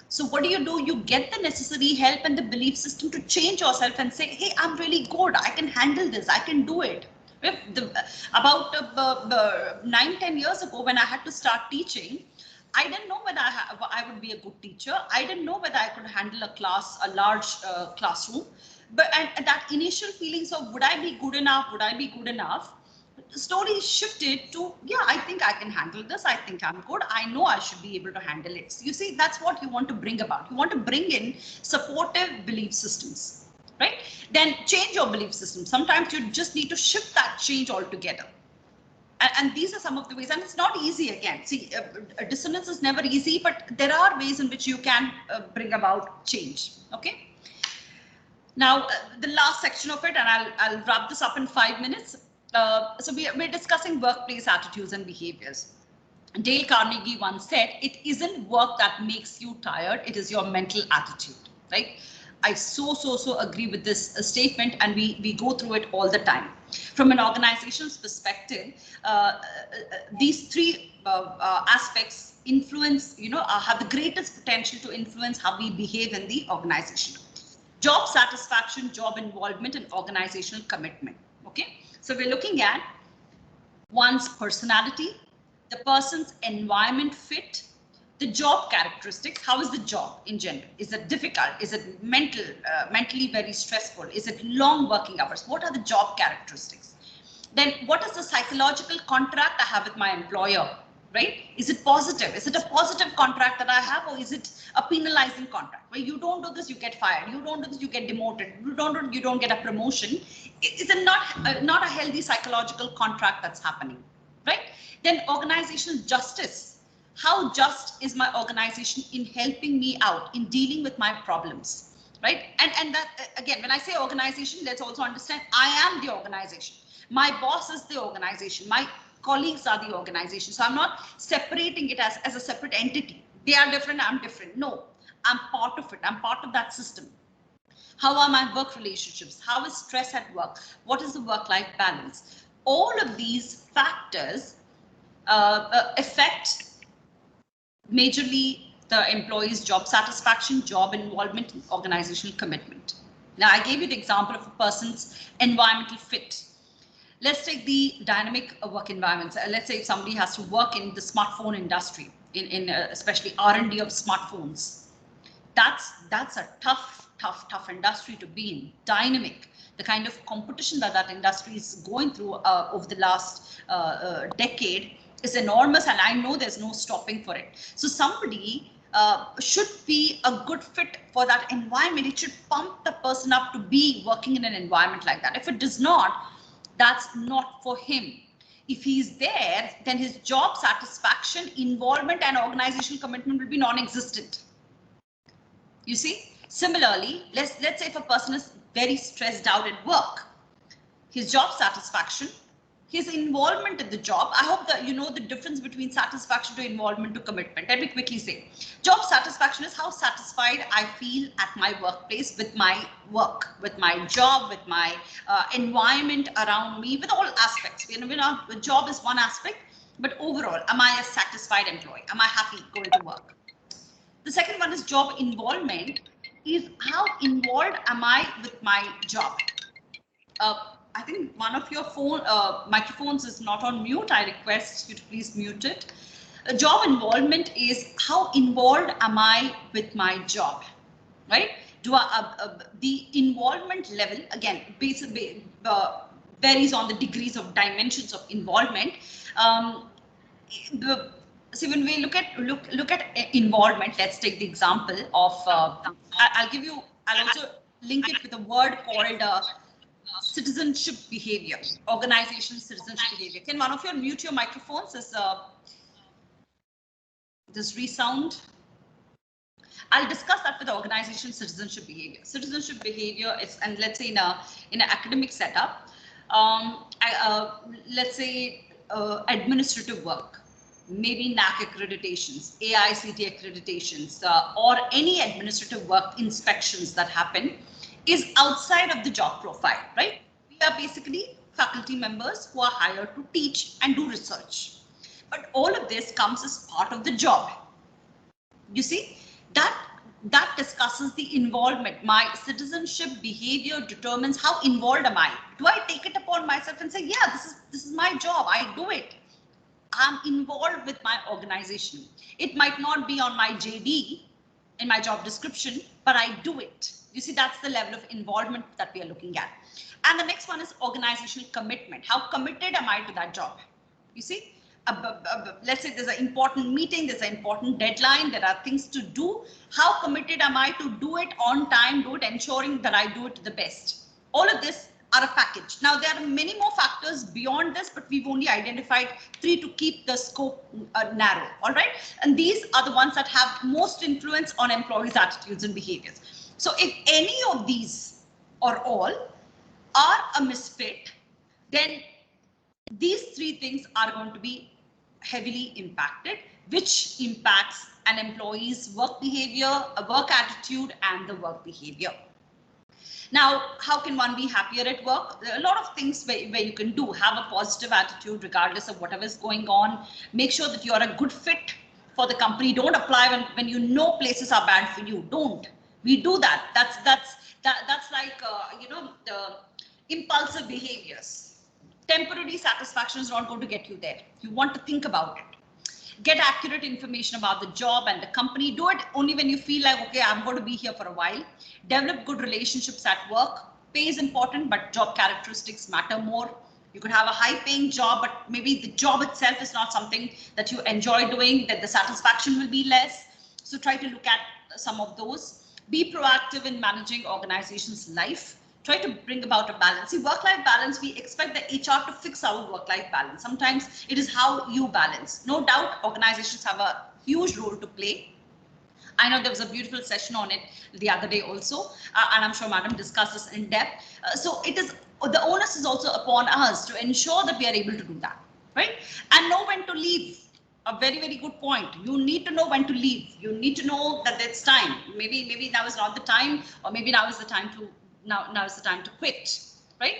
So what do? You get the necessary help and the belief system to change yourself and say, hey, I'm really good. I can handle this. I can do it. About 9-10 years ago, when I had to start teaching, I didn't know whether I would be a good teacher. I didn't know whether I could handle a large classroom. And that initial feelings of would I be good enough? Would I be good enough? slowly shifted to, yeah, I think I can handle this. I think I'm good. I know I should be able to handle it. So you see, that's what you want to bring about. You want to bring in supportive belief systems, right? Then change your belief system. Sometimes you just need to shift that change altogether. And these are some of the ways, and it's not easy again. See, dissonance is never easy, but there are ways in which you can bring about change, okay? Now, the last section of it, and I'll wrap this up in 5 minutes. So we're discussing workplace attitudes and behaviors. Dale Carnegie once said, it isn't work that makes you tired, it is your mental attitude, right? I so agree with this statement, and we go through it all the time. From an organization's perspective, these three aspects influence, have the greatest potential to influence how we behave in the organization. Job satisfaction, job involvement, and organizational commitment. Okay, so we're looking at one's personality, the person's environment fit, the job characteristics. How is the job in general? Is it difficult? Is it mentally very stressful? Is it long working hours? What are the job characteristics? Then what is the psychological contract I have with my employer? Right? Is it positive? Is it a positive contract that I have, or is it a penalizing contract where you don't do this, you get fired, you don't do this, you get demoted, you don't get a promotion? Is it not a healthy psychological contract that's happening, right? Then organizational justice. How just is my organization in helping me out, in dealing with my problems, right? And that, again, when I say organization, let's also understand I am the organization. My boss is the organization. My colleagues are the organization. So I'm not separating it as a separate entity. They are different, I'm different. No, I'm part of it. I'm part of that system. How are my work relationships? How is stress at work? What is the work-life balance? All of these factors affect majorly the employee's job satisfaction, job involvement, and organizational commitment. Now, I gave you the example of a person's environmental fit. Let's take the dynamic work environments. Let's say if somebody has to work in the smartphone industry, in especially R&D of smartphones. That's a tough industry to be in. Dynamic, the kind of competition that industry is going through over the last decade is enormous, and I know there's no stopping for it. So somebody should be a good fit for that environment. It should pump the person up to be working in an environment like that. If it does not, that's not for him. If he's there, then his job satisfaction, involvement, and organizational commitment will be non-existent. You see? Similarly, let's say if a person is very stressed out at work, his job satisfaction, his involvement in the job. I hope that you know the difference between satisfaction to involvement to commitment. Let me quickly say, job satisfaction is how satisfied I feel at my workplace with my work, with my job, with my environment around me, with all aspects. The job is one aspect, but overall, am I a satisfied employee? Am I happy going to work? The second one is job involvement, is how involved am I with my job? I think one of your phone microphones is not on mute. I request you to please mute it. Job involvement is how involved am I with my job, right? The involvement level, again, basically varies on the degrees of dimensions of involvement. See, when we look at involvement, let's take the example of, I'll also link it with a word called citizenship behavior, organizational citizenship behavior. Can one of you mute your microphones? This resound. I'll discuss that with organizational citizenship behavior. Citizenship behavior is, and let's say in an academic setup, let's say administrative work, maybe NAC accreditations, AICT accreditations, or any administrative work inspections that happen, is outside of the job profile, right? We are basically faculty members who are hired to teach and do research. But all of this comes as part of the job. You see, that discusses the involvement. My citizenship behavior determines how involved am I. Do I take it upon myself and say, yeah, this is my job, I do it. I'm involved with my organization. It might not be on my JD, in my job description, but I do it. You see, that's the level of involvement that we are looking at. And the next one is organizational commitment. How committed am I to that job? You see, let's say there's an important meeting, there's an important deadline, there are things to do. How committed am I to do it on time, do it ensuring that I do it to the best? All of this are a package. Now, there are many more factors beyond this, but we've only identified 3 to keep the scope narrow. All right. And these are the ones that have most influence on employees' attitudes and behaviors. So if any of these or all are a misfit, then these 3 things are going to be heavily impacted, which impacts an employee's work behavior, a work attitude, and the work behavior. Now, how can one be happier at work? There are a lot of things where you can do. Have a positive attitude regardless of whatever is going on. Make sure that you are a good fit for the company. Don't apply when you know places are bad for you. Don't. We do that. That's like the impulsive behaviors. Temporary satisfaction is not going to get you there. You want to think about it. Get accurate information about the job and the company. Do it only when you feel like, okay, I'm going to be here for a while. Develop good relationships at work. Pay is important, but job characteristics matter more. You could have a high paying job, but maybe the job itself is not something that you enjoy doing, that the satisfaction will be less. So try to look at some of those. Be proactive in managing organization's life. Try to bring about a balance. See, work-life balance, we expect the HR to fix our work-life balance. Sometimes it is how you balance. No doubt, organizations have a huge role to play. I know there was a beautiful session on it the other day also, and I'm sure Madam discussed this in depth. So it is, the onus is also upon us to ensure that we are able to do that, right? And know when to leave. A very, very good point. You need to know when to leave. You need to know that it's time. Maybe now is not the time, or maybe now is the time to now is the time to quit, right?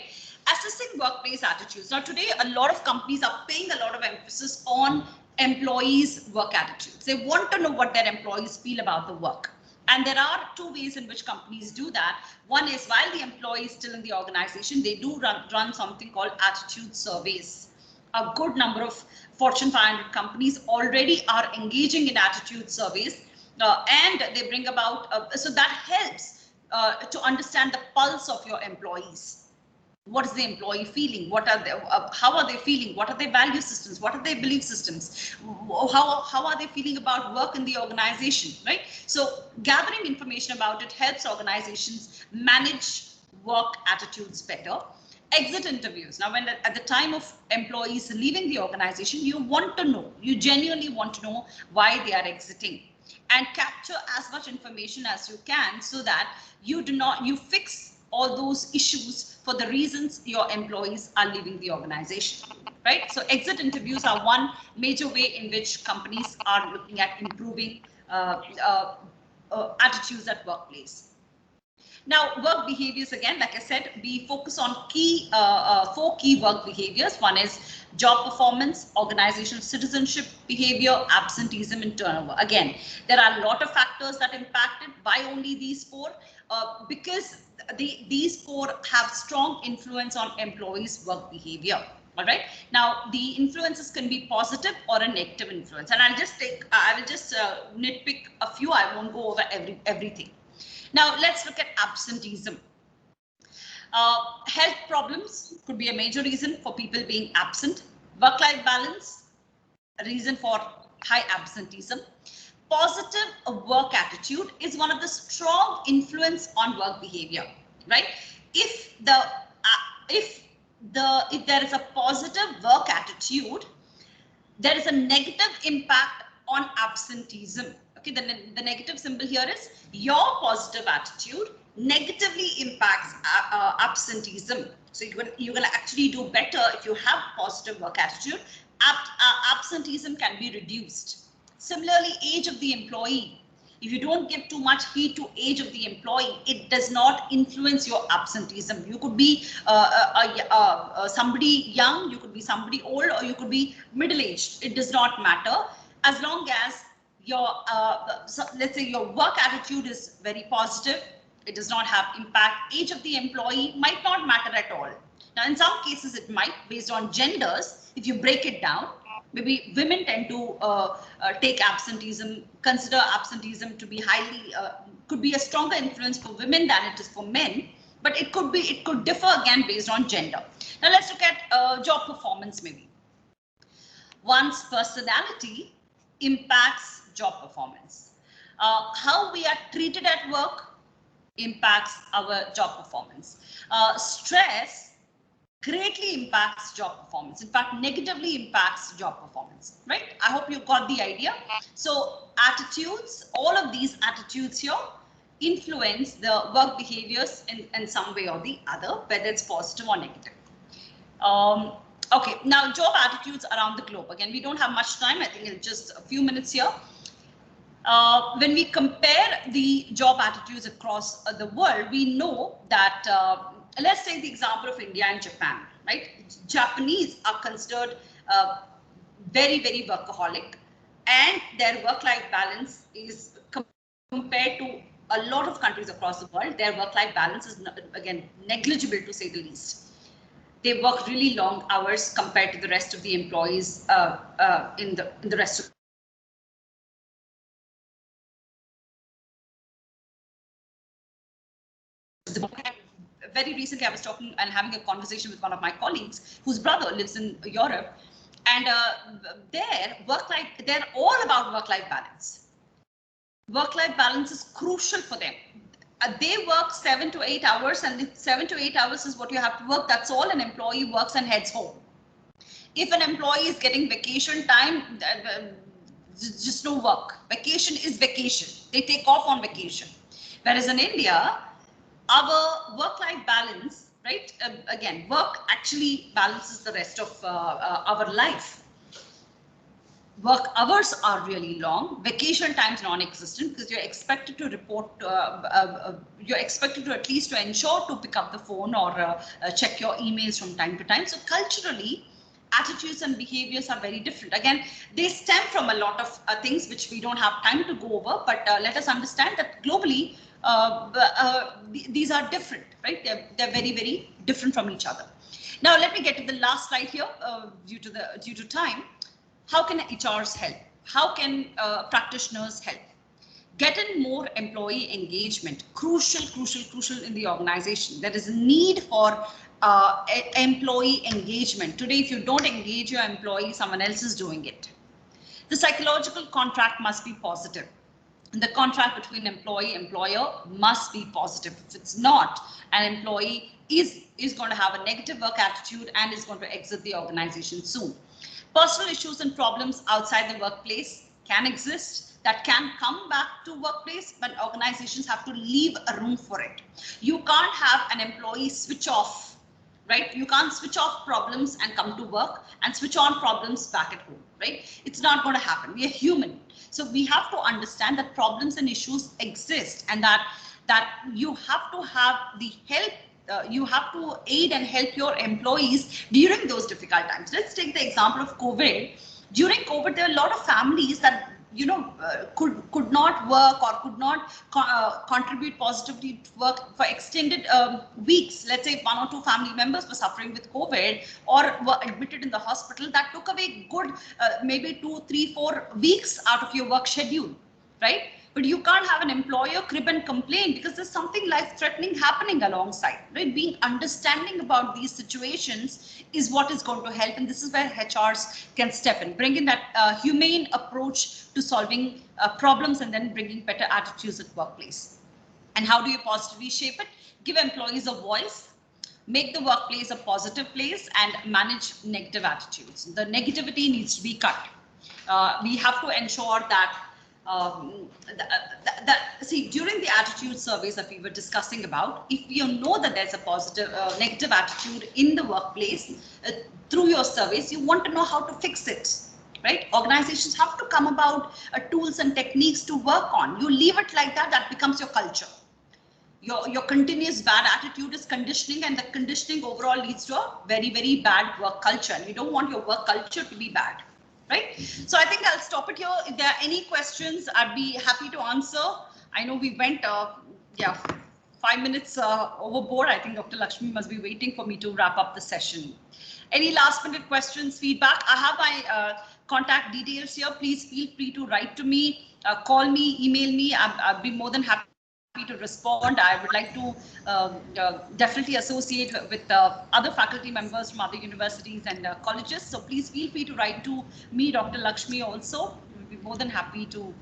Assessing workplace attitudes. Now today, a lot of companies are paying a lot of emphasis on employees' work attitudes. They want to know what their employees feel about the work. And there are 2 ways in which companies do that. One is, while the employee is still in the organization, they do run something called attitude surveys. A good number of Fortune 500 companies already are engaging in attitude surveys, and they bring about, so that helps to understand the pulse of your employees. What is the employee feeling? What are they? How are they feeling? What are their value systems? What are their belief systems? How are they feeling about work in the organization? Right. So gathering information about it helps organizations manage work attitudes better. Exit interviews. Now, when at the time of employees leaving the organization, you want to know. You genuinely want to know why they are exiting. And capture as much information as you can so that you fix all those issues for the reasons your employees are leaving the organization, right? So exit interviews are one major way in which companies are looking at improving attitudes at workplace. Now, work behaviors, again, like I said, we focus on 4 key work behaviors. One is job performance, organizational citizenship behavior, absenteeism, and turnover. Again, there are a lot of factors that impact it. Why only these 4? Because these 4 have strong influence on employees' work behavior. All right. Now, the influences can be positive or a negative influence. And I will just nitpick a few. I won't go over everything. Now, let's look at absenteeism. Health problems could be a major reason for people being absent. Work-life balance, a reason for high absenteeism. Positive work attitude is one of the strong influence on work behavior, right? If there is a positive work attitude, there is a negative impact on absenteeism. Okay, the negative symbol here is your positive attitude negatively impacts absenteeism. So you're going to actually do better if you have positive work attitude. Absenteeism can be reduced. Similarly, age of the employee. If you don't give too much heed to age of the employee, it does not influence your absenteeism. You could be somebody young, you could be somebody old, or you could be middle-aged. It does not matter as long as your let's say your work attitude is very positive. It does not have impact. Age of the employee might not matter at all. Now, in some cases, it might, based on genders, if you break it down. Maybe women tend to take absenteeism, consider absenteeism to be highly, could be a stronger influence for women than it is for men, but it could differ again based on gender. Now let's look at job performance maybe. One's personality impacts job performance. How we are treated at work impacts our job performance. Stress greatly impacts job performance. In fact, negatively impacts job performance, right? I hope you got the idea. So attitudes, all of these attitudes here influence the work behaviors in some way or the other, whether it's positive or negative. Okay, now job attitudes around the globe. Again, we don't have much time. I think it's just a few minutes here. When we compare the job attitudes across the world, we know that let's take the example of India and Japan, right? Japanese are considered very, very workaholic, and their work-life balance is compared to a lot of countries across the world. Their work-life balance is, again, negligible to say the least. They work really long hours compared to the rest of the employees in the rest of the. Very recently, I was talking and having a conversation with one of my colleagues whose brother lives in Europe, and they're all about work-life balance. Work-life balance is crucial for them. They work 7 to 8 hours, and 7 to 8 hours is what you have to work. That's all an employee works and heads home. If an employee is getting vacation time, just no work. Vacation is vacation. They take off on vacation. Whereas in India, our work-life balance, right? Again, work actually balances the rest of our life. Work hours are really long. Vacation times non-existent because you're expected to report. You're expected to at least to ensure to pick up the phone or check your emails from time to time. So culturally, attitudes and behaviors are very different. Again, they stem from a lot of things which we don't have time to go over. But let us understand that globally, these are different, right? They're very, very different from each other. Now, let me get to the last slide here due to time. How can HRs help? How can practitioners help? Get in more employee engagement. Crucial in the organization. There is a need for employee engagement. Today, if you don't engage your employee, someone else is doing it. The psychological contract must be positive. The contract between employee and employer must be positive. If it's not, an employee is going to have a negative work attitude and is going to exit the organization soon. Personal issues and problems outside the workplace can exist, that can come back to workplace, but organizations have to leave a room for it. You can't have an employee switch off, right? You can't switch off problems and come to work and switch on problems back at home, right? It's not going to happen. We are human. So we have to understand that problems and issues exist, and that you have to have the help. You have to aid and help your employees during those difficult times. Let's take the example of COVID. During COVID, there are a lot of families that could not work or could not contribute positively to work for extended weeks. Let's say 1 or 2 family members were suffering with COVID or were admitted in the hospital. That took away good maybe 2, 3, 4 weeks out of your work schedule, right? But you can't have an employer crib and complain because there's something life-threatening happening alongside, right? Being understanding about these situations is what is going to help. And this is where HRs can step in, bring in that humane approach to solving problems and then bringing better attitudes at workplace. And how do you positively shape it? Give employees a voice, make the workplace a positive place, and manage negative attitudes. The negativity needs to be cut. We have to ensure that see, during the attitude surveys that we were discussing about, if you know that there's a positive, negative attitude in the workplace through your surveys, you want to know how to fix it, right? Organizations have to come about tools and techniques to work on. You leave it like that, that becomes your culture. Your continuous bad attitude is conditioning, and the conditioning overall leads to a very, very bad work culture. And you don't want your work culture to be bad. Right. So I think I'll stop it here. If there are any questions, I'd be happy to answer. I know we went, 5 minutes overboard. I think Dr. Lakshmi must be waiting for me to wrap up the session. Any last minute questions, feedback? I have my contact details here. Please feel free to write to me, call me, email me. I'll be more than happy to respond. I would like to definitely associate with other faculty members from other universities and colleges. So please feel free to write to me, Dr. Lakshmi also. We'll be more than happy to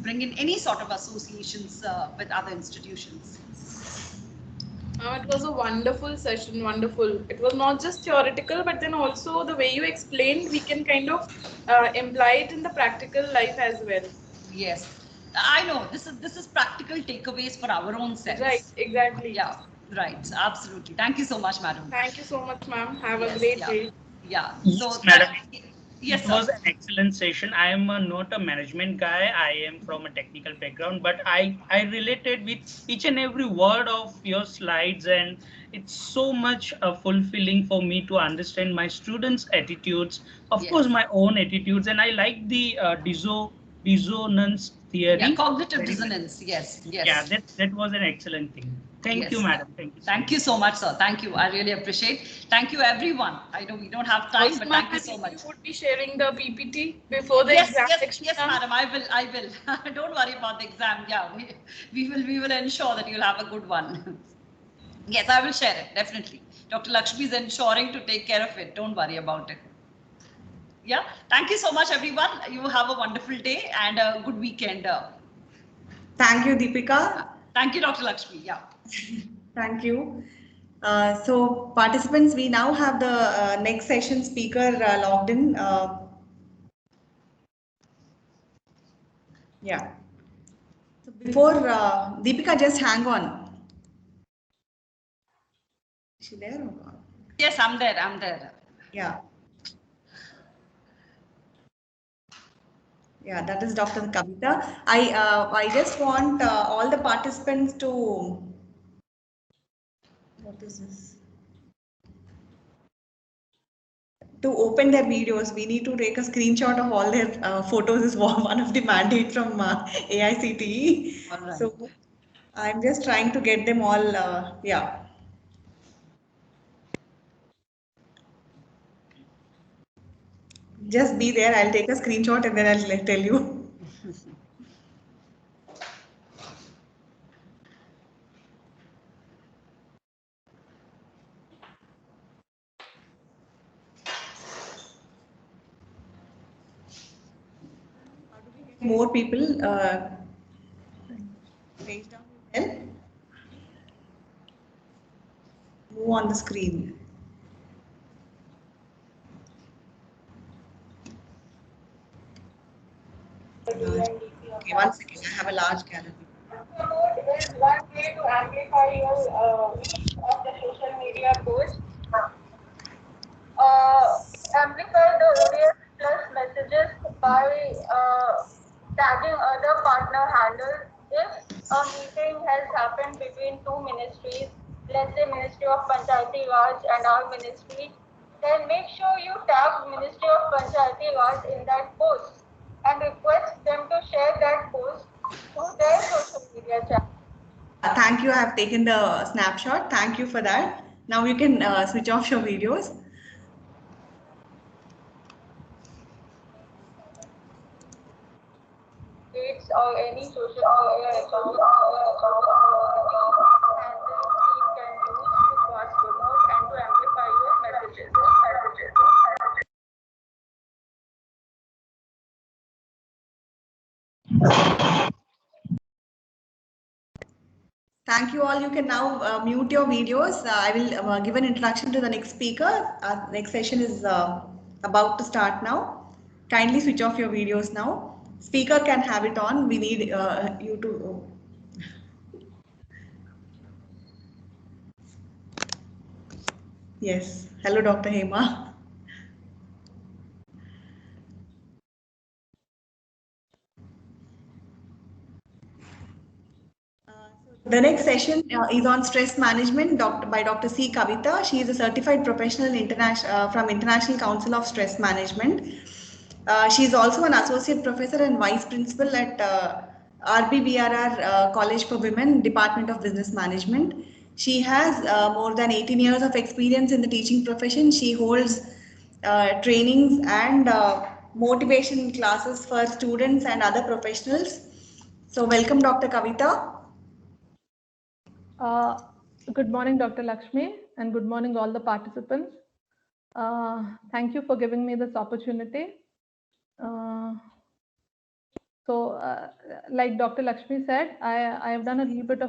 bring in any sort of associations with other institutions. It was a wonderful session, wonderful. It was not just theoretical, but then also the way you explained, we can kind of imply it in the practical life as well. Yes, I know this is practical takeaways for our own selves. Right, exactly. Yeah, right, absolutely. Thank you so much, madam. Thank you so much, ma'am. Have a great day. Yeah. Yes, madam. Yes, it was an excellent session. I am not a management guy. I am from a technical background, but I related with each and every word of your slides, and it's so much fulfilling for me to understand my students' attitudes, of course, my own attitudes, and I like the dissonance theory. Yeah, cognitive dissonance. Yes, yes. Yeah, that was an excellent thing. Thank you, madam. Thank you so much, sir. Thank you. I really appreciate. Thank you, everyone. I know we don't have time, but thank you so much. You would be sharing the PPT before the exam section. Yes, madam. I will. Don't worry about the exam. Yeah, we will ensure that you'll have a good one. Yes, I will share it definitely. Dr. Lakshmi is ensuring to take care of it. Don't worry about it. Yeah. Thank you so much, everyone. You have a wonderful day and a good weekend. Thank you, Deepika. Thank you, Dr. Lakshmi. Yeah. Thank you. So participants, we now have the next session speaker logged in. Yeah. So before Deepika, just hang on. Is she there or not? Yes, I'm there. Yeah. Yeah, that is Dr. Kavita. I just want all the participants to. What is this? To open their videos, we need to take a screenshot of all their photos is one of the mandate from AICTE. Right. So I'm just trying to get them all, yeah. Just be there, I'll take a screenshot and then I'll tell you. More people page down help. Move on the screen. Okay, 1 second. I have a large gallery. Is one way to amplify your reach of the social media post. Amplify the ODS plus messages by tagging other partner handles. If a meeting has happened between two ministries, let's say Ministry of Panchayati Raj and our ministry, then make sure you tag Ministry of Panchayati Raj in that post and request them to share that post to their social media channel. Thank you. I have taken the snapshot. Thank you for that. Now you can switch off your videos. Or any social media account and the team can use to pass promote and to amplify your messages. Thank you all. You can now mute your videos. I will give an introduction to the next speaker. Our next session is about to start now. Kindly switch off your videos now. Speaker can have it on. We need you to. Yes. Hello, Dr. Hema. The next session is on stress management by Dr. C. Kavita. She is a certified professional from International Council of Stress Management. She is also an associate professor and vice principal at RBBRR College for Women, Department of Business Management. She has more than 18 years of experience in the teaching profession. She holds trainings and motivation classes for students and other professionals. So welcome, Dr. Kavita. Good morning, Dr. Lakshmi, and good morning, all the participants. Thank you for giving me this opportunity. Like Dr. Lakshmi said, I have done a little bit of